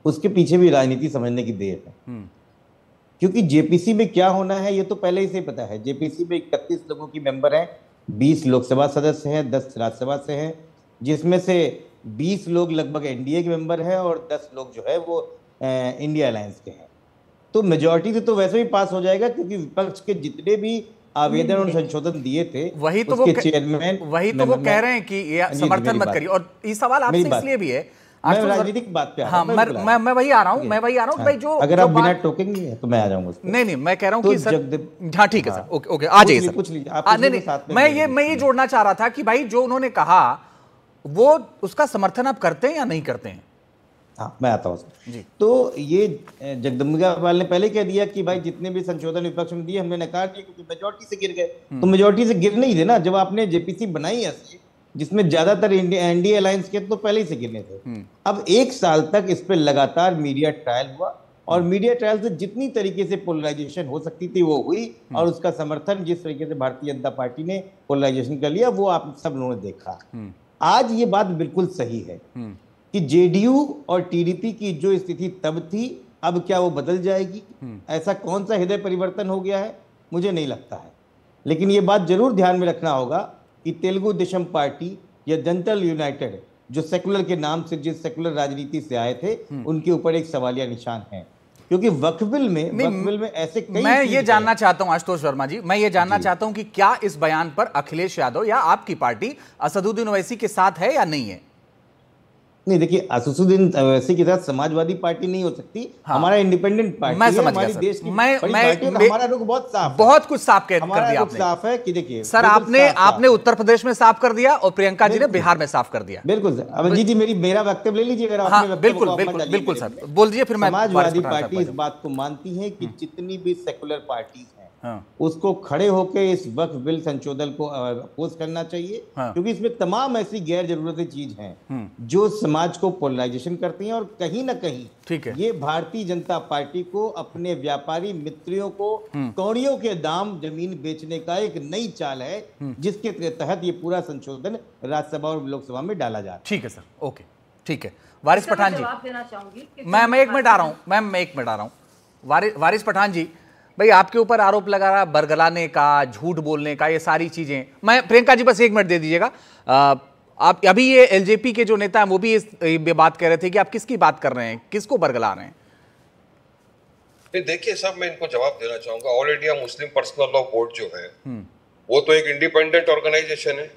S17: उसके पीछे भी राजनीति समझने की देर है, क्योंकि जेपीसी में क्या होना है ये तो पहले ही से पता है। जेपीसी में 31 लोगों की मेंबर हैं, 20 लोकसभा सदस्य हैं, 10 राज्यसभा से हैं, जिसमें से 20 लोग लगभग एनडीए के मेंबर हैं और 10 लोग जो है वो इंडिया अलायंस के हैं। तो मेजॉरिटी से तो वैसे भी पास हो जाएगा, क्योंकि विपक्ष के जितने भी आवेदन और संशोधन दिए थे
S7: वही तो वो चेयरमैन वो कह रहे हैं कि समर्थन मत करिए। और ये सवाल आपसे इसलिए भी है,
S17: मैं राजनीतिक बात पे
S7: हाँ, मैं वही आ रहा हूँ भाई, जो
S17: अगर आप बिना टोकेंगे तो मैं आ जाऊंगा।
S7: नहीं, मैं कह रहा हूँ कि सर, हाँ ठीक है सर, ओके आ जाइए सर। मैं ये जोड़ना चाह रहा था कि भाई जो उन्होंने कहा वो उसका समर्थन आप करते हैं या नहीं करते हैं?
S17: हाँ, मैं आता हूँ। तो ये जगदम्बिका पाल ने पहले कह दिया कि भाई जितने भी संशोधन विपक्ष में दिए हमने नकार दिए क्योंकि मेजोरिटी से गिर गए। तो मेजोरिटी से गिर नहीं थे ना, जब आपने जेपीसी बनाई ऐसी जिसमें ज्यादातर एनडीए अलायंस के तो पहले ही से गिरने थे। अब 1 साल तक इस पे लगातार मीडिया ट्रायल हुआ और मीडिया ट्रायल से जितनी तरीके से पोलराइजेशन हो सकती थी वो हुई और उसका समर्थन जिस तरीके से भारतीय जनता पार्टी ने पोलराइजेशन कर लिया वो आप सब लोगों ने देखा। आज ये बात बिल्कुल सही है कि जेडीयू और टीडीपी की जो स्थिति तब थी अब क्या वो बदल जाएगी? ऐसा कौन सा हृदय परिवर्तन हो गया है? मुझे नहीं लगता है। लेकिन ये बात जरूर ध्यान में रखना होगा कि तेलुगु देशम पार्टी या जनता दल यूनाइटेड जो सेकुलर के नाम से जिस सेकुलर राजनीति से आए थे उनके ऊपर एक सवालिया निशान है, क्योंकि वक्फ बिल में ऐसे कई
S7: मैं ये जानना चाहता हूं आशुतोष वर्मा जी, मैं ये जानना चाहता हूं कि क्या इस बयान पर अखिलेश यादव या आपकी पार्टी असदुद्दीन ओवैसी के साथ है या नहीं है?
S17: नहीं, देखिए असदुद्दीन ओवैसी के साथ समाजवादी पार्टी नहीं हो सकती। हाँ। हमारा इंडिपेंडेंट पार्टी है, हमारी देश की पार्टी है, हमारा रुख बहुत साफ है।
S7: बहुत कुछ साफ कर दिया आपने।
S17: साफ है कि देखिए
S7: सर आपने उत्तर प्रदेश में साफ कर दिया और प्रियंका जी ने बिहार में साफ कर दिया।
S17: बिल्कुल सर। अब जी मेरा वक्तव्य ले लीजिए।
S7: बिल्कुल सर, बोल दीजिए फिर।
S17: समाजवादी पार्टी इस बात को मानती है कि जितनी भी सेकुलर पार्टीज उसको खड़े होकर इस वक्फ बिल संशोधन को अपोज करना चाहिए, क्योंकि इसमें तमाम ऐसी गैर जरूरती चीज हैं जो समाज को पोलराइजेशन करती हैं और कहीं ना कहीं ये भारतीय जनता पार्टी को अपने व्यापारी मित्रों को कौड़ियों के दाम जमीन बेचने का एक नई चाल है जिसके तहत ये पूरा संशोधन राज्यसभा और लोकसभा में डाला जा रहा है।
S7: ठीक है सर, ओके ठीक है। वारिस पठान जी, मैं 1 मिनट आ रहा हूँ मैम, मैं 1 मिनट आ रहा हूँ। वारिस पठान जी, भाई आपके ऊपर आरोप लगा रहा बरगलाने का, झूठ बोलने का, ये सारी चीजें। मैं प्रियंका जी बस 1 मिनट दे दीजिएगा। आप अभी ये एलजेपी के जो नेता हैं वो भी इस बात कह रहे थे कि आप किसकी बात कर रहे हैं, किसको बरगला रहे हैं?
S14: देखिए साहब, मैं इनको जवाब देना चाहूंगा। All India Muslim personal law board जो है वो तो एक इंडिपेंडेंट ऑर्गेनाइजेशन है।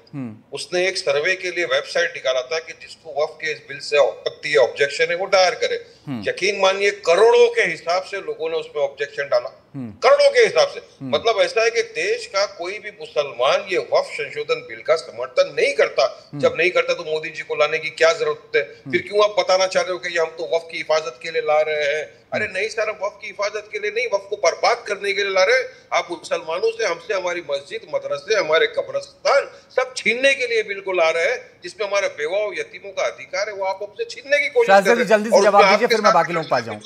S14: उसने एक सर्वे के लिए वेबसाइट निकाला था कि जिसको वक्फ के इस बिल से आपत्ति या ऑब्जेक्शन है वो दायर करे। यकीन मानिए करोड़ों के हिसाब से लोगों ने उसमें ऑब्जेक्शन डाला, करोड़ों के हिसाब से। मतलब ऐसा है कि देश का कोई भी मुसलमान ये वक्फ संशोधन बिल का समर्थन नहीं करता। जब नहीं करता तो मोदी जी को लाने की क्या जरूरत है? फिर क्यों आप बताना चाह रहे हो कि हम तो वक्फ की हिफाजत के लिए ला रहे हैं? अरे नहीं सर, वक्फ की हिफाजत के लिए नहीं, वक्फ को बर्बाद करने के लिए ला रहे हैं। आप मुसलमानों से, हमसे हमारी मस्जिद, मदरसे, हमारे कब्रिस्तान सब छीनने के लिए बिल को ला रहे हैं, जिसमें हमारे बेवा और यतीमों का अधिकार है, वो आप हमसे छीनने की कोशिश कर रहे हैं।
S7: जल्दी से जवाब दीजिए, फिर मैं बाकी लोग पास जाऊं।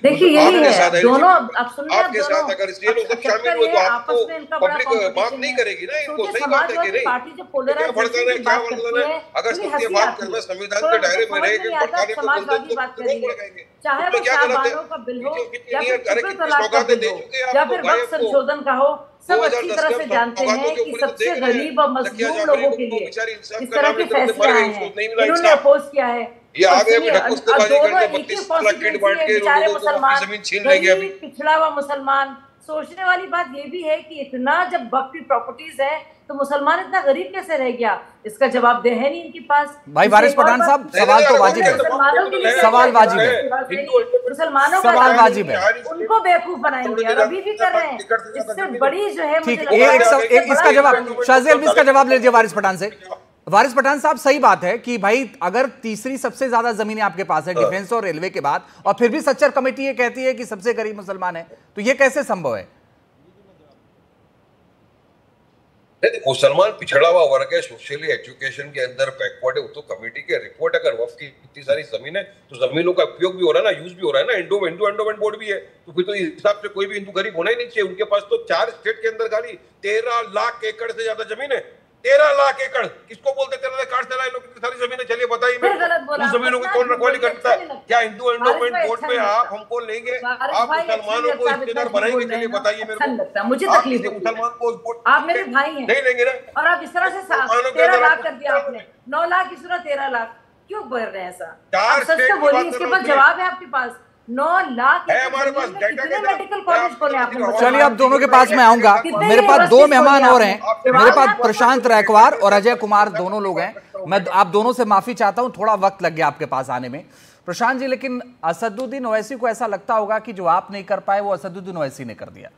S13: देखिए यही है, दोनों आप सुन रहे हैं,
S14: आपके साथ अगर ये लोग सब शामिल हुए तो आपको पब्लिक माफ नहीं करेगी ना इनको। सही बात है कि नहीं? क्या भड़काना है, क्या भड़काना है? अगर सत्य बात करना संविधान के दायरे में रह के भड़काने को बोलते तो
S13: चाहे वो शाहबानों का बिल हो या फिर ट्रिपल तलाक का बिल हो या फिर वक्फ संशोधन का हो, सब अच्छी तरह से जानते हैं कि सबसे गरीब और मजलूम लोगों के लिए इस तरह के फैसले आए हैं, इन्होंने अपोज किया है।
S14: ये आगे भी ढकोसलेबाजी करके 32 लाख किट बांट के
S13: बेचारे
S14: लोगों को अपनी जमीन छीन लेंगे। अभी
S13: पिछड़ा हुआ मुसलमान, सोचने वाली बात ये भी है कि इतना जब वक्फ की प्रॉपर्टीज है तो मुसलमान इतना गरीब कैसे रह गया? इसका जवाब दे है नहीं इनके पास।
S7: भाई वारिस पठान साहब, सवाल तो वाजिब है, सवाल वाजिब है,
S13: मुसलमानों का
S7: सवाल वाजिब है,
S13: उनको बेवकूफ बनाएंगे और अभी भी कर रहे हैं। इससे बड़ी जो है,
S7: ठीक, इसका जवाब शाजी अलवी, इसका जवाब ले लीजिए वारिस पठान से। वारिस पठान साहब, सही बात है कि भाई अगर तीसरी सबसे ज्यादा जमीनें आपके पास है डिफेंस और रेलवे के बाद, और फिर भी सच्चर कमेटी ये कहती है कि सबसे गरीब मुसलमान है, तो ये कैसे संभव है?
S14: मुसलमान पिछड़ा हुआ वर्ग है, सोशली एजुकेशन के अंदर बैकवर्ड है। तो कमेटी के रिपोर्ट अगर वक्फ की इतनी सारी जमीन है तो जमीनों का उपयोग भी हो रहा है ना, यूज भी हो रहा है ना, एंडोमेंट बोर्ड भी है, तो फिर तो इस हिसाब से कोई भी हिंदू गरीब होना ही नहीं चाहिए। उनके पास तो 4 स्टेट के अंदर खाली 13 लाख एकड़ से ज्यादा जमीन है। 13 लाख एकड़ किसको बोलते? 13 लाख काट चला, लोग कितनी सारी जमीनें, चलिए बताइए उन जमीनों की कौन रखवाली करता है? क्या हिंदू एंडोमेंट बोर्ड में आप हमको लेंगे? आप मुसलमानों को हिस्सेदार बनाएंगे? चलिए बताइए मेरे को।
S13: मुझे तकलीफ है, मुसलमान को आप मेरे भाई हैं,
S14: नहीं लेंगे ना?
S13: और आप इस तरह से 13 लाख कर दिया आपने, 9 लाख की सूरत 13 लाख क्यों बढ़ रहे हैं? ऐसा सच तो बोलिए, इसके पास जवाब है आपके पास। 9 लाख
S14: है हमारे पास
S13: कितने मेडिकल कॉलेज खोले आपने?
S7: चलिए अब दोनों के पास मैं आऊंगा, मेरे पास 2 मेहमान और हैं, मेरे पास प्रशांत रैकवार और अजय कुमार दोनों लोग हैं। मैं आप दोनों से माफी चाहता हूं, थोड़ा वक्त लग गया आपके पास आने में। प्रशांत जी, लेकिन असदुद्दीन ओवैसी को ऐसा लगता होगा कि जो आप नहीं कर पाए वो असदुद्दीन ओवैसी ने कर दिया।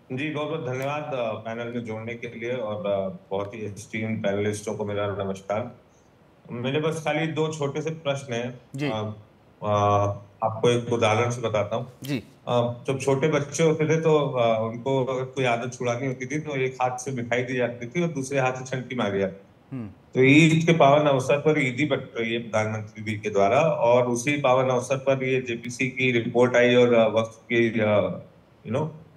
S18: जी बहुत बहुत धन्यवाद पैनल में जोड़ने के लिए, और बहुत ही एस्टीम्ड पैनलिस्टों को मेरा नमस्कार। मेरे पास खाली 2 छोटे से प्रश्न हैं। आपको एक उदाहरण से बताता हूँ
S7: जी।
S18: जब छोटे बच्चे होते थे तो उनको कोई आदत छुड़ानी होती थी तो एक हाथ से मिठाई दी जाती थी और दूसरे हाथ से छंटी मारी जाती। तो ईद के पावन अवसर पर ईदी बट रही है प्रधानमंत्री जी के द्वारा, और उसी पावन अवसर पर ये जेपीसी की रिपोर्ट आई और वक्त की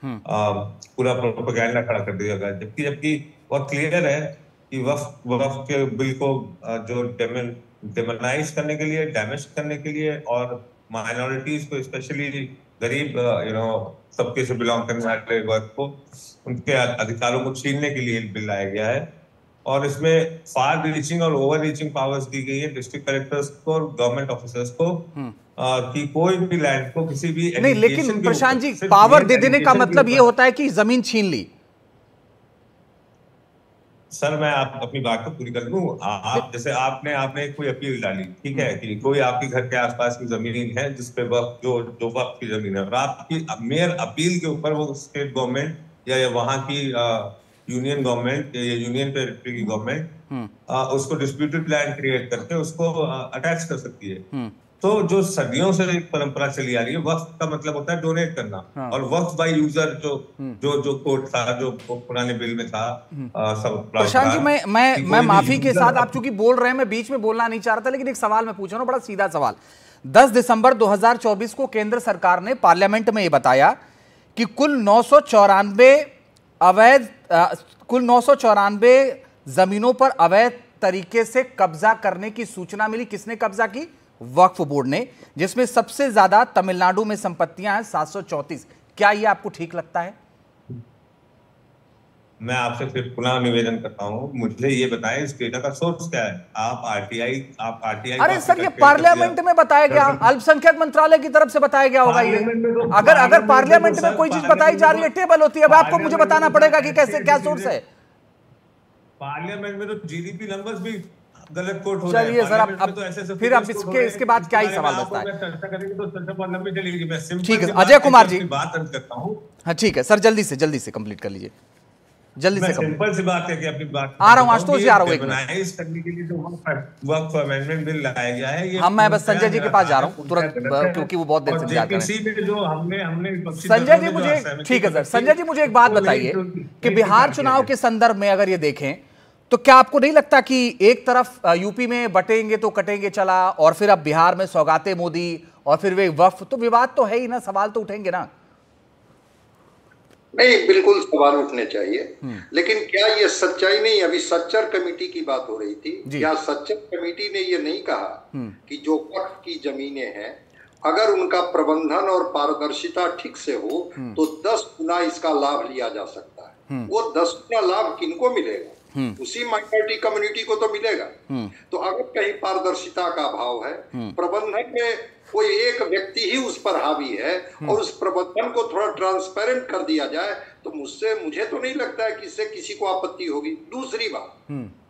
S18: पूरा प्रोपेगेंडा खड़ा कर दिया गया, जबकि बहुत क्लियर है कि वक्फ के बिल को जो डेमोनाइज करने के लिए, डैमेज करने के लिए और माइनॉरिटीज को, स्पेशली गरीब सबके से बिलोंग करने वाले वर्ग को, उनके अधिकारों को छीनने के लिए बिल लाया गया है। और इसमें फार रीचिंग और ओवर रीचिंग पावर्स दी गई है डिस्ट्रिक्ट कलेक्टर्स को और गवर्नमेंट ऑफिसर्स को कि कोई भी लैंड को किसी भी
S7: नहीं, लेकिन प्रशांत जी, पावर दे देने का मतलब ये होता है कि जमीन छीन ली।
S18: सर मैं आप अपनी बात को पूरी कर लूं। आप जैसे आपने कोई अपील डाली, ठीक है, कि कोई आपके घर के आसपास की जमीन है जिसपे वक्त जो वक्त की जमीन है, और आपकी मेयर अपील के ऊपर वो स्टेट गवर्नमेंट या वहां की यूनियन गवर्नमेंट या यूनियन टेरिटरी की गवर्नमेंट उसको डिस्प्यूटेड लैंड क्रिएट करके उसको अटैच कर सकती है। तो जो सदियों से एक परंपरा चली आ रही है, वक्त का मतलब होता है डोनेट करना, और वक्त बाय यूजर जो कोड था, जो पुराने बिल में था सब।
S7: प्रशांत जी, मैं माफी के साथ, आप चूंकि बोल रहे हैं, मैं बीच में बोलना नहीं चाह रहा था, लेकिन एक सवाल मैं पूछ रहा हूं, बड़ा सीधा सवाल। 10 दिसंबर 2024 को केंद्र सरकार ने पार्लियामेंट में यह बताया कि कुल 994 जमीनों पर अवैध तरीके से कब्जा करने की सूचना मिली। किसने कब्जा की? वक्फ बोर्ड ने, जिसमें सबसे ज्यादा तमिलनाडु में संपत्तियां हैं 734। क्या यह आपको ठीक लगता है?
S18: मैं आपसे फिर पुनः निवेदन करता हूँ, मुझे ये बताएं इस डेटा का सोर्स क्या है। आप आरटीआई
S7: अरे सर, ये पार्लियामेंट में बताया गया, अल्पसंख्यक मंत्रालय की तरफ से बताया गया होगा। ये अगर पार्लियामेंट में कोई चीज बताई जा रही है, टेबल होती है, अब आपको मुझे बताना पड़ेगा कि कैसे क्या सोर्स है।
S18: पार्लियामेंट में तो जीडीपी नंबर्स भी गलत कोट हो रहे हैं।
S7: चलिए सर, अब फिर अब इसके बाद क्या ही सवाल बचता है।
S18: चर्चा करेंगे तो चर्चा बहुत लंबी चलेगी। मैं सिंपल
S7: ठीक है अजय कुमार जी,
S18: बात अर्ज करता हूँ।
S7: हाँ ठीक है सर, जल्दी से कंप्लीट कर लीजिए, जल्दी से।
S18: सिंपल सी बात है कि अपनी बात
S7: आ रहा हूँ आशुतोष जी, आ रहा हूँ।
S18: ऑर्गेनाइज करने के लिए जो वक्फ अमेंडमेंट बिल लाया गया है, ये
S7: हम मैं बस संजय जी के पास जा रहा हूँ तुरंत, क्योंकि वो बहुत देर से इंतजार कर रहे हैं।
S18: जो हमने
S7: संजय जी मुझे, ठीक है सर, संजय जी मुझे एक बात बताइए कि बिहार चुनाव के संदर्भ में अगर ये देखें तो क्या आपको नहीं लगता कि एक तरफ यूपी में बटेंगे तो कटेंगे चला, और फिर अब बिहार में सौगाते मोदी, और फिर वे वक्फ, तो विवाद तो है ही ना, सवाल तो उठेंगे ना?
S19: नहीं, बिल्कुल सवाल उठने चाहिए, लेकिन क्या ये सच्चाई नहीं? अभी सच्चर कमेटी की बात हो रही थी, क्या सच्चर कमेटी ने ये नहीं कहा कि जो वक्फ की जमीनें हैं अगर उनका प्रबंधन और पारदर्शिता ठीक से हो तो 10 गुना इसका लाभ लिया जा सकता है। वो 10 गुना लाभ किनको मिलेगा? उसी माइनॉरिटी कम्युनिटी को तो मिलेगा। तो अगर कहीं पारदर्शिता का अभाव है, प्रबंधन में कोई एक व्यक्ति ही उस पर हावी है और उस प्रबंधन को थोड़ा ट्रांसपेरेंट कर दिया जाए, तो मुझे तो नहीं लगता है कि इससे किसी को आपत्ति होगी। दूसरी बात,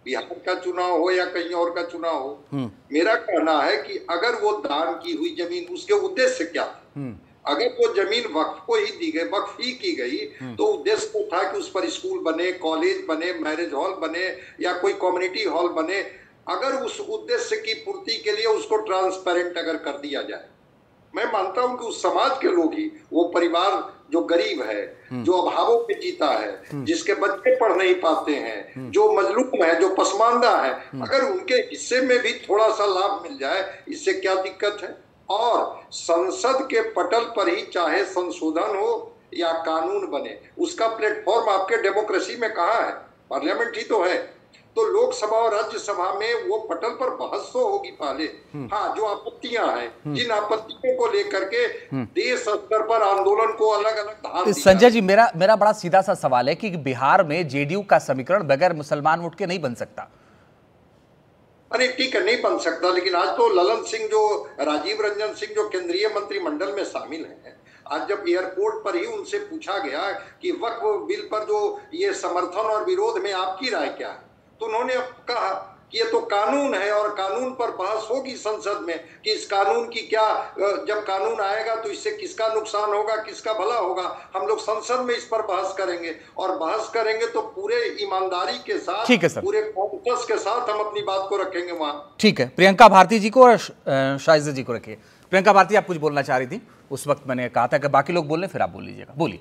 S19: बिहार का चुनाव हो या कहीं और का चुनाव हो, मेरा कहना है कि अगर वो दान की हुई जमीन, उसके उद्देश्य क्या था? अगर वो जमीन वक्फ को ही दी गई, वक्फ ही की गई, तो उद्देश्य तो था कि उस पर स्कूल बने, कॉलेज बने, मैरिज हॉल बने या कोई कम्युनिटी हॉल बने। अगर उस उद्देश्य की पूर्ति के लिए उसको ट्रांसपेरेंट अगर कर दिया जाए, मैं मानता हूं कि उस समाज के लोग ही, वो परिवार जो गरीब है, जो अभावों में जीता है, जिसके बच्चे पढ़ नहीं पाते हैं, जो मजलूम है, जो पसमानदा है, अगर उनके हिस्से में भी थोड़ा सा लाभ मिल जाए, इससे क्या दिक्कत है? और संसद के पटल पर ही चाहे संशोधन हो या कानून बने, उसका प्लेटफॉर्म आपके डेमोक्रेसी में कहाँ है? पार्लियामेंट ही तो है। तो लोकसभा और राज्यसभा में वो पटल पर बहस तो होगी पहले। हाँ, जो आपत्तियां हैं, जिन आपत्तियों को लेकर के देश स्तर पर आंदोलन को अलग अलग धार।
S7: संजय जी, मेरा बड़ा सीधा सा सवाल है कि बिहार में जेडीयू का समीकरण बगैर मुसलमान वोट के नहीं बन सकता।
S19: अरे ठीक है, नहीं बन सकता, लेकिन आज तो ललन सिंह, जो राजीव रंजन सिंह जो केंद्रीय मंत्रिमंडल में शामिल हैं, आज जब एयरपोर्ट पर ही उनसे पूछा गया कि वक्फ बिल पर जो ये समर्थन और विरोध में आपकी राय क्या है, तो उन्होंने कहा कि ये तो कानून है और कानून पर बहस होगी संसद में कि इस कानून की क्या, जब कानून आएगा तो इससे किसका नुकसान होगा, किसका भला होगा, हम लोग संसद में इस पर बहस करेंगे, और बहस करेंगे तो पूरे ईमानदारी के साथ,
S7: ठीक है सर,
S19: पूरे कॉन्फिडेंस के साथ हम अपनी बात को रखेंगे वहां।
S7: ठीक है, प्रियंका भारती जी को और शाइजा जी को रखिए। प्रियंका भारती, आप कुछ बोलना चाह रही थी? उस वक्त मैंने कहा था कि बाकी लोग बोल लें, फिर आप बोल लीजिएगा, बोलिए।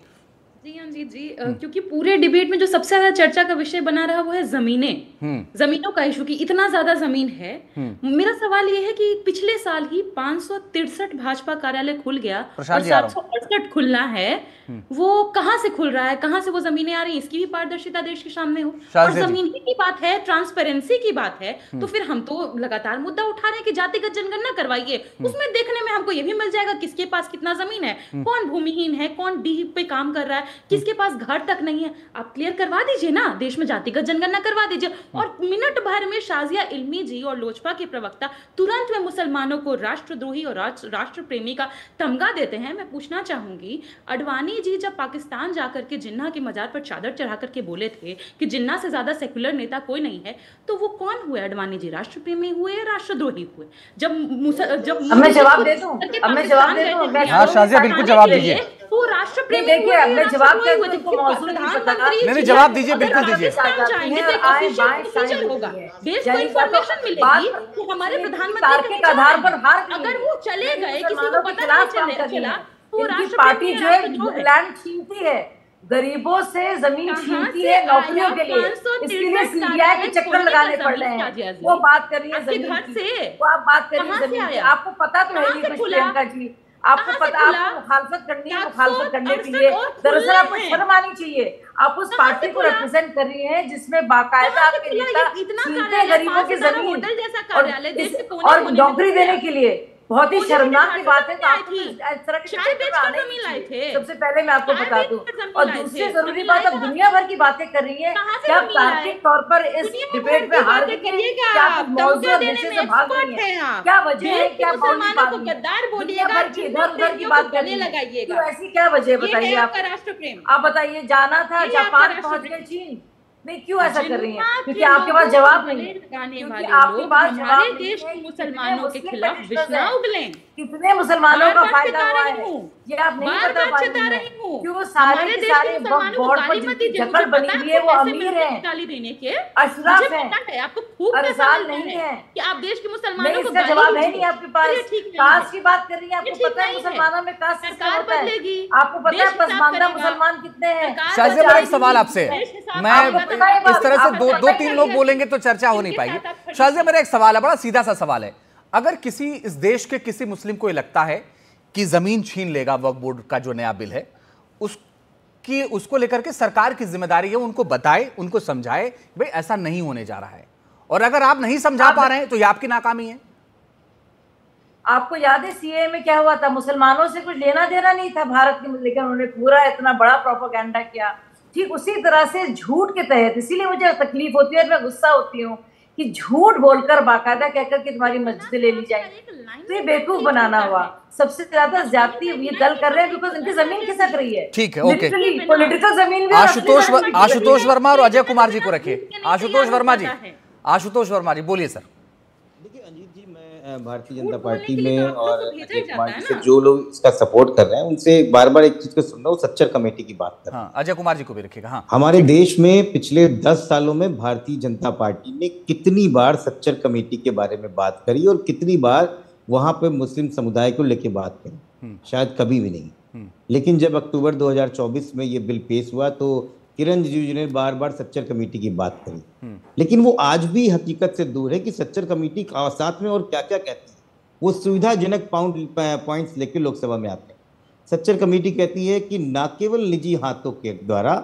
S16: जी अंजीत जी, क्योंकि पूरे डिबेट में जो सबसे ज्यादा चर्चा का विषय बना रहा वो है जमीनें, जमीनों का इशू, की इतना ज्यादा जमीन है। मेरा सवाल ये है कि पिछले साल ही 563 भाजपा कार्यालय खुल गया और 768 खुलना है, वो कहाँ से खुल रहा है, कहाँ से वो जमीनें आ रही हैं, इसकी भी पारदर्शिता देश के सामने हो। और जमीन की बात है, ट्रांसपेरेंसी की बात है, तो फिर हम तो लगातार मुद्दा उठा रहे हैं कि जातिगत जनगणना करवाइए, उसमें देखने में हमको ये भी मिल जाएगा किसके पास कितना जमीन है, कौन भूमिहीन है, कौन डी पे काम कर रहा है, किसके पास घर तक नहीं है। आप क्लियर करवा दीजिए ना, देश में जातिगत जनगणना करवा दीजिए। और मिनट भर में शाजिया इल्मी जी और लोजपा के प्रवक्ता तुरंत में मुसलमानों को राष्ट्रद्रोही और राष्ट्र प्रेमी का तमगा देते हैं। मैं पूछना चाहूंगी, अडवाणी जी जब पाकिस्तान जाकर के जिन्ना के मजार पर चादर चढ़ा करके बोले थे कि जिन्ना से ज्यादा सेक्युलर नेता कोई नहीं है, तो वो कौन हुए? अडवाणी जी राष्ट्र प्रेमी हुए या राष्ट्रद्रोही हुए? जब
S13: मैं जवाब दे दूं,
S7: शाजिया बिल्कुल जवाब दीजिए।
S13: वो राष्ट्र प्रेमी, देखिए अब मैं जवाब दे दूं तो मौजूद नहीं पता।
S7: नहीं, जवाब दीजिए, बिल्कुल दीजिए।
S16: इन्फॉर्मेशन मिलेगी तो हमारे प्रधानमंत्री के आधार पर अगर वो चले गए, किसी को पता नहीं चला, तो राष्ट्र
S13: पार्टी जो है लैंड छीनती है, गरीबों से जमीन छीनती है नौकरियों के लिए, इसलिए सीबीआई के चक्कर लगाने पड़ रहे हैं। वो बात कर रही है जमीन से, वो आप बात कर रही है जमीन से। आपको पता तो है नहीं प्रियंका जी, आपको पता, आपको मुखालफत करनी है, मुखालफत करने के लिए दरअसल आपको शर्म आनी चाहिए। आप उस पार्टी को रिप्रेजेंट कर रही हैं जिसमें बाकायदा आपके नेता छीनते गरीबों की जमीन और नौकरी देने के लिए बहुत ही शर्मनाक की बात है। तो
S16: आई
S13: आपको
S16: थी,
S13: इस तरह के
S16: चाय
S13: चक्कर में
S16: बेचकर
S13: आना ही
S16: जमीन
S13: नहीं
S16: लाए
S13: चाहिए।
S16: थे।
S13: सबसे पहले मैं आपको
S16: चाय
S13: बता दूं,
S16: बेचकर जमीन
S13: और
S16: लाए
S13: दूसरी
S16: थे।
S13: जरूरी
S16: जमीन
S13: बात,
S16: लाए
S13: अब
S16: कहाँ
S13: दुनिया भर की बातें कर रही है,
S16: कहाँ से
S13: क्या आप
S16: जमीन लाए?
S13: तार्किक तौर पर इस
S16: दुनिया
S13: डिबेट
S16: भर
S13: में
S16: की
S13: हार
S16: बातें
S13: गई है?
S16: करिएगा
S13: क्या
S16: आप,
S13: कुछ मौजूद
S16: धमकियां
S13: और
S16: देने
S13: विषय
S16: में
S13: से भाग रही
S16: एक्सपर्ट
S13: है?
S16: हैं आप।
S13: क्या वजह है?
S16: देश के
S13: क्या बाउंड्री
S16: मुसलमानों
S13: पा
S16: को
S13: रही है?
S16: गद्दार
S13: दुनिया
S16: बोलिएगा,
S13: भर की इधर उधर की बात कर
S16: गले
S13: रही है,
S16: लगाइएगा।
S13: क्यों ऐसी क्या वजह है
S16: ये
S13: बताइए
S16: है
S13: आप?
S16: आपका राष्ट्र प्रेम।
S13: आप बताइए, जाना था
S16: ये आपका
S13: जापान
S16: राष्ट्र
S13: पहुंच
S16: प्रेम।
S13: गए चीन, नहीं क्यों ऐसा कर रही है?
S16: जिन्ना
S13: क्योंकि
S16: के
S13: आपके पास
S16: लोगों
S13: जवाब
S16: को
S13: नहीं
S16: गले
S13: है,
S16: लगाने
S13: क्योंकि
S16: वाले
S13: आपके
S16: लोग
S13: पास
S16: हमारे
S13: जवाब नहीं
S16: देश
S13: है
S16: के
S13: कि
S16: मुसलमानों के
S13: मुस्लिम
S16: खिलाफ
S13: petitioners
S16: विष्णा
S13: हैं,
S16: उगलें।
S13: कितने मुसलमानों का
S16: बार-बार
S13: फायदा
S16: चेता
S13: हुआ
S16: रही
S13: है,
S16: हूँ,
S13: ये आप नहीं बता
S16: बार-बार
S13: पा
S16: चेता
S13: रही
S16: रही
S13: हैं।
S16: हूँ।
S13: क्यों सारे
S16: हमारे
S13: के
S16: देश
S13: सारे
S16: के मुसलमानों को
S13: बोर्ड पर
S16: गाली मत
S13: जिनकी
S16: दीजिए।
S13: जकड़
S16: मुझे
S13: बनी
S16: पता
S13: हुई
S16: है
S13: है वो
S16: पैसे
S13: अमीर
S16: मिलते
S13: हैं,
S16: हैं गाली देने के।
S13: अशराफ
S16: मुझे
S13: हैं,
S16: पता है, आपको खूब पैसा
S13: अरसाल
S16: मिलता
S13: नहीं
S16: है
S13: है।
S16: कि आप देश के
S13: नहीं,
S16: मुसलमानों को
S13: इसका
S16: गाली
S13: जवाब है
S16: दीजिए।
S13: नहीं आपके पास।
S16: ये ठीक नहीं
S13: कास्ट
S16: है।
S13: की बात कर रही है,
S16: ये
S13: आपको
S16: ठीक
S13: पता है
S16: नहीं है।
S13: मुसलमानों में कास्ट सिस्टम
S16: सरकार
S13: होता है,
S16: बदलेगी,
S13: आपको पता
S16: देश
S13: है
S16: हिसाब
S13: पसमानदा
S16: करेगा।
S13: मुसलमान कितने हैं?
S7: शाहज़िया, मेरा एक सवाल आपसे, मैं इस तरह से दो तीन लोग बोलेंगे तो चर्चा हो नहीं पाएगी। शाहज़िया, मेरा एक सवाल है, बड़ा सीधा सा सवाल है। अगर किसी इस देश के किसी मुस्लिम को लगता है कि जमीन छीन लेगा वक्फ बोर्ड का जो नया बिल है, उसको लेकर के सरकार की जिम्मेदारी है उनको बताए, उनको समझाए भाई ऐसा नहीं होने जा रहा है, और अगर आप नहीं समझा पा रहे हैं तो ये आपकी नाकामी है।
S13: आपको याद है सीए में क्या हुआ था? मुसलमानों से कुछ लेना देना नहीं था भारत के, लेकिन उन्होंने पूरा इतना बड़ा प्रोपेगेंडा किया। ठीक उसी तरह से झूठ के तहत, इसीलिए मुझे तकलीफ होती है, मैं गुस्सा होती हूँ कि झूठ बोलकर बाकायदा कहकर कि तुम्हारी मस्जिदें ले ली जाएंगी, तो ये बेवकूफ बनाना हुआ। सबसे ज्यादा ज्यादती ये दल कर रहे हैं बिकॉज इनकी जमीन खिसक रही है।
S7: ठीक है, ओके।
S13: पॉलिटिकल जमीन भी
S7: आशुतोष वर्मा और अजय कुमार जी को रखिए। आशुतोष वर्मा जी बोलिए सर।
S17: देखिए अजीत जी, मैं भारतीय जनता पार्टी में और अजय कुमार जी से जो लोग इसका सपोर्ट कर रहे हैं उनसे बार बार एक चीज को सुन रहा हूँ, सच्चर कमेटी की बात कर रहे हैं।
S7: हाँ, अजय कुमार जी को भी रखिएगा। हाँ,
S17: हमारे देश में पिछले 10 सालों में भारतीय जनता पार्टी ने कितनी बार सच्चर कमेटी के बारे में बात करी और कितनी बार वहां पे मुस्लिम समुदाय को लेके बात करी? शायद कभी भी नहीं। लेकिन जब अक्टूबर 2024 में ये बिल पेश हुआ तो किरण रिजिजू ने बार बार सच्चर कमेटी की बात करी, लेकिन वो आज भी हकीकत से दूर है कि सच्चर कमेटी साथ में और क्या क्या कहती है। वो सुविधाजनक पॉइंट्स लेके लोकसभा में आते हैं। सच्चर कमेटी कहती है कि न केवल निजी हाथों के द्वारा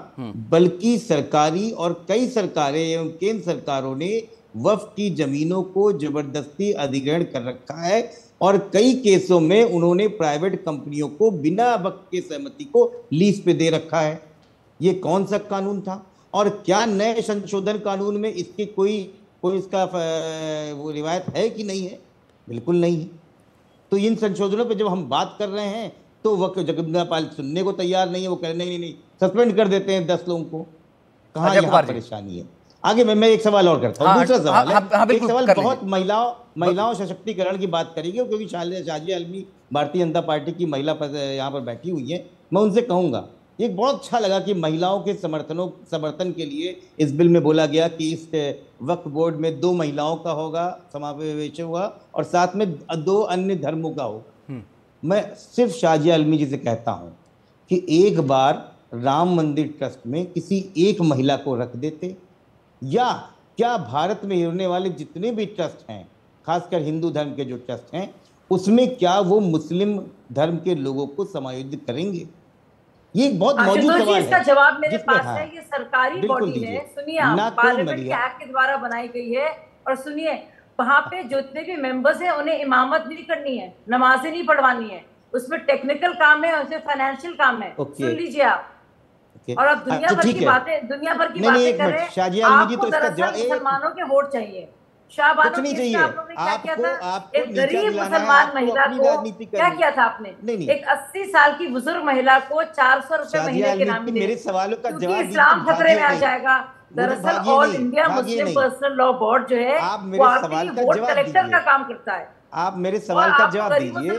S17: बल्कि सरकारी और कई सरकारें एवं केंद्र सरकारों ने वक्फ की जमीनों को जबरदस्ती अधिग्रहण कर रखा है और कई केसों में उन्होंने प्राइवेट कंपनियों को बिना वक्फ के सहमति को लीज पे दे रखा है। ये कौन सा कानून था? और क्या नए संशोधन कानून में इसकी कोई इसका वो रिवायत है कि नहीं है? बिल्कुल नहीं है। तो इन संशोधनों पे जब हम बात कर रहे हैं तो वक्फ जगन्नाथ सुनने को तैयार नहीं है। वो कह रहे नहीं सस्पेंड कर देते हैं 10 लोगों को। कहाँ यहाँ परेशानी है? आगे मैं एक सवाल और करता हूँ। दूसरा सवाल है, एक सवाल बहुत महिलाओं सशक्तिकरण की बात करेंगे, क्योंकि शाजिया अलमी भारतीय जनता पार्टी की महिला यहाँ पर बैठी हुई है। मैं उनसे कहूंगा, ये बहुत अच्छा लगा कि महिलाओं के समर्थन के लिए इस बिल में बोला गया कि इस वक्फ बोर्ड में 2 महिलाओं का होगा समावेश हुआ और साथ में 2 अन्य धर्मों का होगा। मैं सिर्फ शाजिया अलमी जी से कहता हूं कि एक बार राम मंदिर ट्रस्ट में किसी एक महिला को रख देते, या क्या भारत में होने वाले जितने भी ट्रस्ट हैं, खासकर हिंदू धर्म के जो ट्रस्ट हैं, उसमें क्या वो मुस्लिम धर्म के लोगों को समायोजित करेंगे? ये एक बहुत मौजूद सवाल है।
S13: इसका जवाब मेरे पास है। ये सरकारी बॉडी है, सुनिए, पार्लियामेंट के एक्ट के द्वारा बनाई गई है। और सुनिए, वहां पे जितने भी मेंबर्स हैं उन्हें इमामत नहीं करनी है, नमाजें नहीं पढ़वानी है, उसमें टेक्निकल काम है, उसमें फाइनेंशियल काम है। सुन लीजिए आप। और अब दुनिया भर की बातें कर रहे हैं। आपको दरअसल मुसलमानों के वोट चाहिए। शाहबानो ने क्या किया था? एक गरीब मुसलमान महिला को क्या किया था आपने? एक 80 साल की बुजुर्ग महिला को 400 रुपए महीने के नाम
S17: मेरे सवालों का जवाब
S13: इस्लाम खतरे में आ जाएगा। दरअसल all India Muslim personal law board जो है वो आपके वोट कलेक्टर का काम करता है।
S17: आप मेरे सवाल का जवाब दीजिए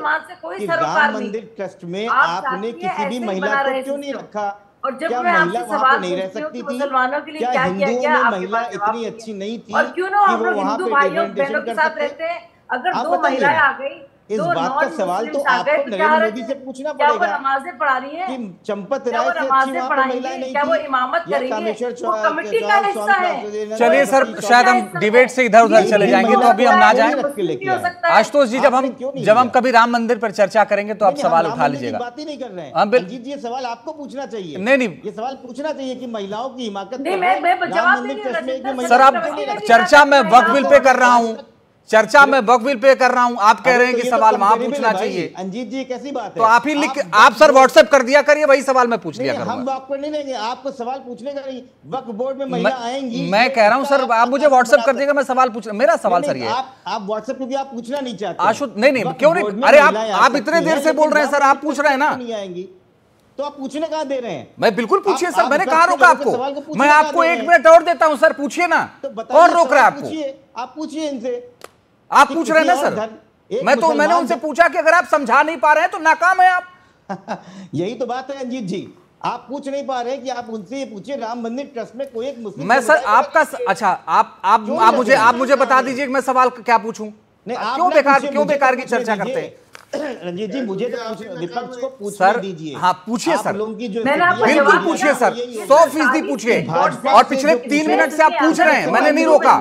S17: कि राम मंदिर ट्रस्ट में आपने किसी भी महिला को क्यों नहीं रखा?
S13: और जब मैं आपसे सवाल नहीं रह सकती थी, मुसलमानों के लिए क्या किया गया?
S17: महिला इतनी अच्छी नहीं थी
S13: और क्यों ना हम लोग हिंदू भाइयों बहनों के साथ रहते हैं? अगर 2 महिलाएं आ गई,
S17: इस बात का सवाल तो आपको नरेंद्र मोदी से पूछना पड़ेगा।
S13: क्या वो नमाजें पढ़ा रही हैं?
S17: कि चंपत राय से अच्छी वहाँ पर महिलाएं नहीं थी?
S13: क्या वो इमामत कर रही है? वो कमेटी का हिस्सा है।
S7: चलिए सर, शायद हम डिबेट से इधर उधर चले जाएंगे, तो अभी हम ना जाएं। आशुतोष जी, जब हम कभी राम मंदिर पर चर्चा करेंगे तो आप सवाल उठा लीजिएगा।
S17: बात ही नहीं कर रहे हैं जी, ये सवाल आपको पूछना चाहिए।
S7: नहीं,
S17: ये सवाल पूछना चाहिए कि महिलाओं की हिमाकत
S13: सर, आप
S7: चर्चा मैं वक्फ बिल पे कर रहा हूँ चर्चा में वक्फ बिल पे कर रहा हूं, आप कह रहे हैं कि सवाल वहां पूछना चाहिए।
S17: अंजीत जी कैसी बात है?
S7: तो आप ही लिख, आप सर व्हाट्सएप कर दिया करिए, वही सवाल मैं पूछ लिया करूंगा।
S17: हम वक्फ पर नहीं लेंगे, आपको सवाल पूछने का नहीं। वक्फ बोर्ड में महिला आएंगी,
S7: मैं कह रहा हूं सर, आप मुझे व्हाट्सएप कर दिएगा, मैं सवाल पूछ, मेरा सवाल सर ये
S17: आप व्हाट्सएप क्योंकि आप पूछना नहीं चाहते।
S7: आशु नहीं क्यों नहीं, अरे आप इतने देर से बोल रहे हैं सर, आप पूछ रहे हैं ना,
S17: नहीं आएंगी तो आप पूछने कहाँ दे रहे हैं?
S7: मैं बिल्कुल पूछिए सर, मैंने कहा रोका आपको, मैं आपको 1 मिनट और देता हूं सर, पूछिए ना, कौन रोक रहा है आपको?
S17: आप पूछिए इनसे,
S7: आप पूछ रहे हैं ना सर, मैंने उनसे पूछा कि अगर आप समझा नहीं पा रहे हैं तो नाकाम है आप।
S17: यही तो बात है अंजीत जी, आप पूछ नहीं पा रहे हैं कि आप उनसे ये पूछिए राम मंदिर ट्रस्ट में कोई एक मुस्लिम।
S7: मैं सर आपका अच्छा, आप मुझे बता दीजिए कि मैं सवाल क्या पूछूं। क्यों बेकार की चर्चा करते हैं?
S17: रंजीत जी मुझे तो विपक्ष को पूछने दीजिए।
S7: हाँ पूछिए सर,
S17: जो
S7: बिल्कुल पूछिए सर, 100% पूछिए, और पिछले 3 मिनट से आप पूछ रहे हैं, मैंने नहीं रोका।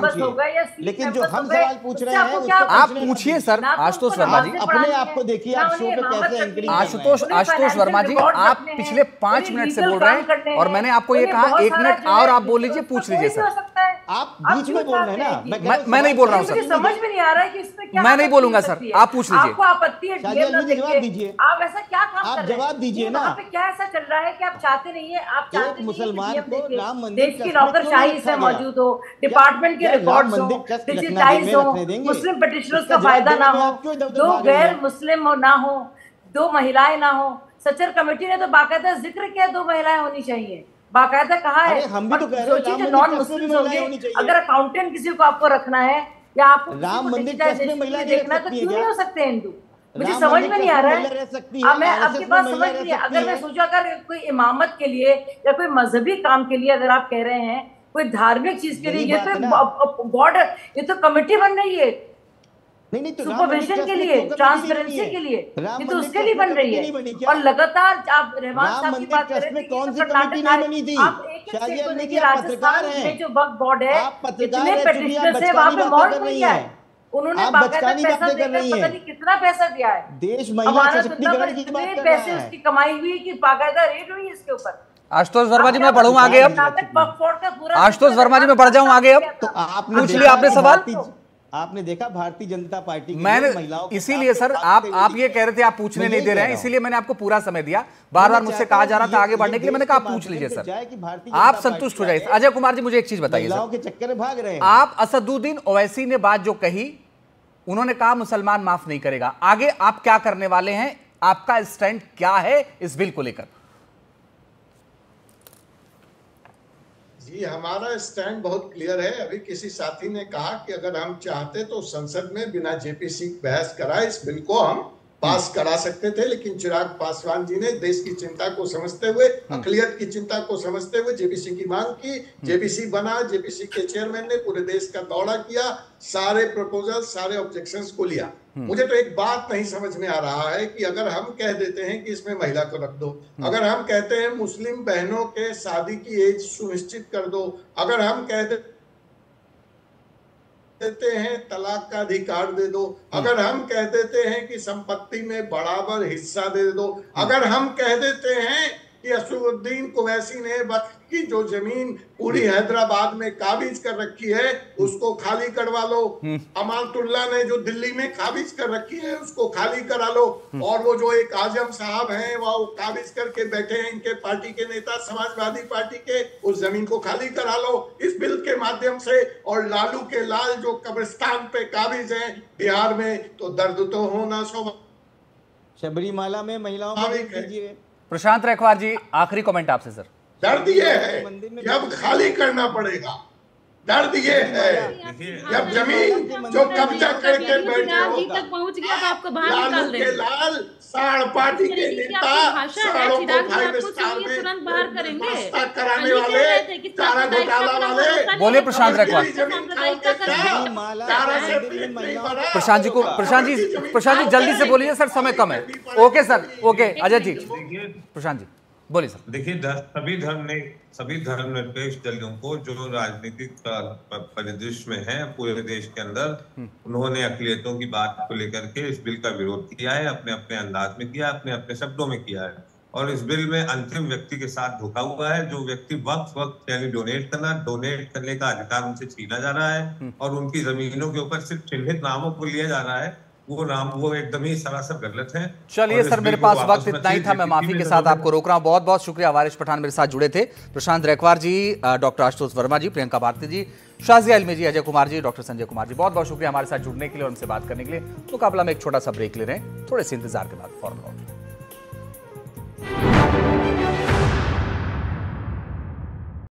S17: लेकिन जो हम सवाल पूछ रहे हैं
S7: आप पूछिए सर। आशुतोष वर्मा जी,
S17: अपने आप को देखिए, आप शो पे कैसे एंकरिंग।
S7: आशुतोष वर्मा जी, आप पिछले 5 मिनट से बोल रहे हैं और मैंने आपको ये कहा 1 मिनट और आप बोल लीजिए, पूछ लीजिए सर।
S17: आप बीच में बोल रहे हैं ना,
S7: मैं नहीं बोल रहा हूँ सर,
S13: समझ में नहीं आ रहा है कि इसमें क्या,
S7: मैं नहीं बोलूंगा सर, आप पूछ लीजिए।
S13: आपको आपत्ति है,
S17: जवाब दीजिए,
S13: आप ऐसा क्या काम
S17: आप
S13: कर रहे हैं?
S17: जवाब दीजिए ना,
S13: क्या ऐसा चल रहा है कि आप चाहते नहीं है, आप चाहते
S17: मुसलमान को राम मंदिर
S13: देश की नौकरशाही से मौजूद हो, डिपार्टमेंट के रिकॉर्ड्स हो, डिजिटाइज हो, मुस्लिम पिटिशनर्स का फायदा ना हो, 2 गैर मुस्लिम ना हो, 2 महिलाएं ना हो। सचर कमेटी ने तो बाकायदा जिक्र किया 2 महिलाएं होनी चाहिए, बाकायदा कहा है।
S17: हम भी तो कह रहे हैं
S13: सोचिए नॉन मुस्लिम होंगे, अगर अकाउंटेंट किसी को आपको रखना है या आपको
S17: राम मंदिर
S13: देखना है तो क्यों नहीं हो सकते हिंदू? मुझे समझ में नहीं आ रहा है। मैं आपकी बात समझ रही है, अगर मैं सोचूं अगर कोई इमामत के लिए या कोई मजहबी काम के लिए अगर आप कह रहे हैं, कोई धार्मिक चीज के लिए, ये तो गॉड, ये तो कमेटी बन रही है सुपरविजन के लिए, ट्रांसपेरेंसी के लिए, ये तो उसके लिए बन रही है। और लगातार आप रहमान साहब की बात कर रहे थे, आप एक स्टेटमेंट देखिए, राजस्थान में जो वक्फ बोर्ड है, जितने पिटिशनर्स है वहां पे मौत हुई है, उन्होंने बाकायदा पैसा देकर पता नहीं कितना पैसा दिया है।
S17: देश महिला सशक्तिकरण की बात कर रहा है,
S13: पैसे उसकी कमाई हुई कि बाकायदा रेट हुई इसके ऊपर।
S7: आशुतोष वर्मा जी मैं पढ़ूं आगे अब, आशुतोष वर्मा जी मैं पढ़ जाऊं आगे अब, तो पूछ लिया आपने सवाल।
S17: आपने देखा भारतीय जनता पार्टी की
S7: मैंने इसीलिए सर, आप ये कह रहे थे आप पूछने नहीं दे रहे हैं, इसीलिए मैंने आपको पूरा समय दिया। बार बार मुझसे कहा जा रहा था आगे बढ़ने के लिए, मैंने कहा पूछ लीजिए सर, आप संतुष्ट हो जाइए। अजय कुमार जी मुझे एक चीज बताइए सर,
S17: के चक्कर में भाग रहे हैं
S7: आप। असदुद्दीन ओवैसी ने बात जो कही, उन्होंने कहा मुसलमान माफ नहीं करेगा, आगे आप क्या करने वाले हैं, आपका स्टैंड क्या है इस बिल को लेकर?
S15: जी हमारा स्टैंड बहुत क्लियर है। अभी किसी साथी ने कहा कि अगर हम चाहते तो संसद में बिना जेपीसी बहस कराए इस बिल को हम पास करा सकते थे, लेकिन चिराग पासवान जी ने देश की चिंता को समझते हुए, अक़लियत की चिंता को समझते हुए जेपीसी की मांग की। जेपीसी बना, जेपीसी के चेयरमैन ने पूरे देश का दौरा किया, सारे प्रपोजल, सारे ऑब्जेक्शंस को लिया। मुझे तो एक बात नहीं समझ में आ रहा है कि अगर हम कह देते हैं कि इसमें महिला को रख दो, अगर हम कहते हैं मुस्लिम बहनों के शादी की एज सुनिश्चित कर दो, अगर हम कहते हैं तलाक का अधिकार दे दो, अगर हम कह देते हैं कि संपत्ति में बराबर हिस्सा दे दो, अगर हम कह देते हैं कि असदुद्दीन ओवैसी ने वक्फ की जो जमीन पूरी हैदराबाद में काबिज कर रखी है उसको खाली करवा लो, अमानतुल्लाह ने जो दिल्ली में काबिज कर रखी है उसको खाली करा लो, और वो जो एक आजम साहब हैं वो काबिज करके बैठे हैं, इनके पार्टी के नेता समाजवादी पार्टी के, उस जमीन को खाली करा लो इस बिल के माध्यम से। और लालू के लाल जो कब्रिस्तान पे काबिज हैं बिहार में, तो दर्द तो होना स्वाभाविक।
S17: शबरीमाला में महिलाओं को कीजिए।
S7: प्रशांत रखवार जी आखिरी कमेंट आपसे सर।
S15: दर्द ये है कि अब खाली करना पड़ेगा, दर्द ये है जब जमीन जो कब्जा करके बैठे हो,
S16: तक पहुंच गया तो आपको बाहर निकाल देंगे।
S15: लाल साड़ पार्टी के नेता साड़ों को फाइव स्टार में
S16: तुरंत बाहर करेंगे,
S15: कराने वाले, चारा घोटाला वाले।
S7: बोलिए प्रशांत रखवार। प्रशांत जी जल्दी से बोलिए सर, समय कम है। Okay sir, okay Ajay ji, Prashant ji बोलिए सर।
S18: देखिए सभी धर्मनिरपेक्ष दलों को जो राजनीतिक परिदृश्य में है पूरे देश के अंदर, उन्होंने अक़लियतों की बात को लेकर के इस बिल का विरोध किया है, अपने अपने अंदाज में किया, अपने अपने शब्दों में किया है। और इस बिल में अंतिम व्यक्ति के साथ धोखा हुआ है। जो व्यक्ति वक्त यानी डोनेट करने का अधिकार उनसे छीना जा रहा है और उनकी जमीनों के ऊपर सिर्फ चिन्हित नामों को लिया जा रहा है, वो एकदम ही सरासर गलत है।
S7: चलिए सर, मेरे पास वक्त इतना ही था, मैं माफी के साथ आपको रोक रहा हूं। बहुत बहुत शुक्रिया। वारिश पठान मेरे साथ जुड़े थे, प्रशांत रैकवार जी, डॉक्टर आशुतोष वर्मा जी, प्रियंका भारती जी, शाजिया इल्मी जी, अजय कुमार जी, डॉक्टर संजय कुमार जी, बहुत बहुत शुक्रिया हमारे साथ जुड़ने के लिए और हमसे बात करने के लिए। मुकाबला में एक छोटा सा ब्रेक ले रहे हैं, थोड़े से इंतजार के बाद फौरन लौट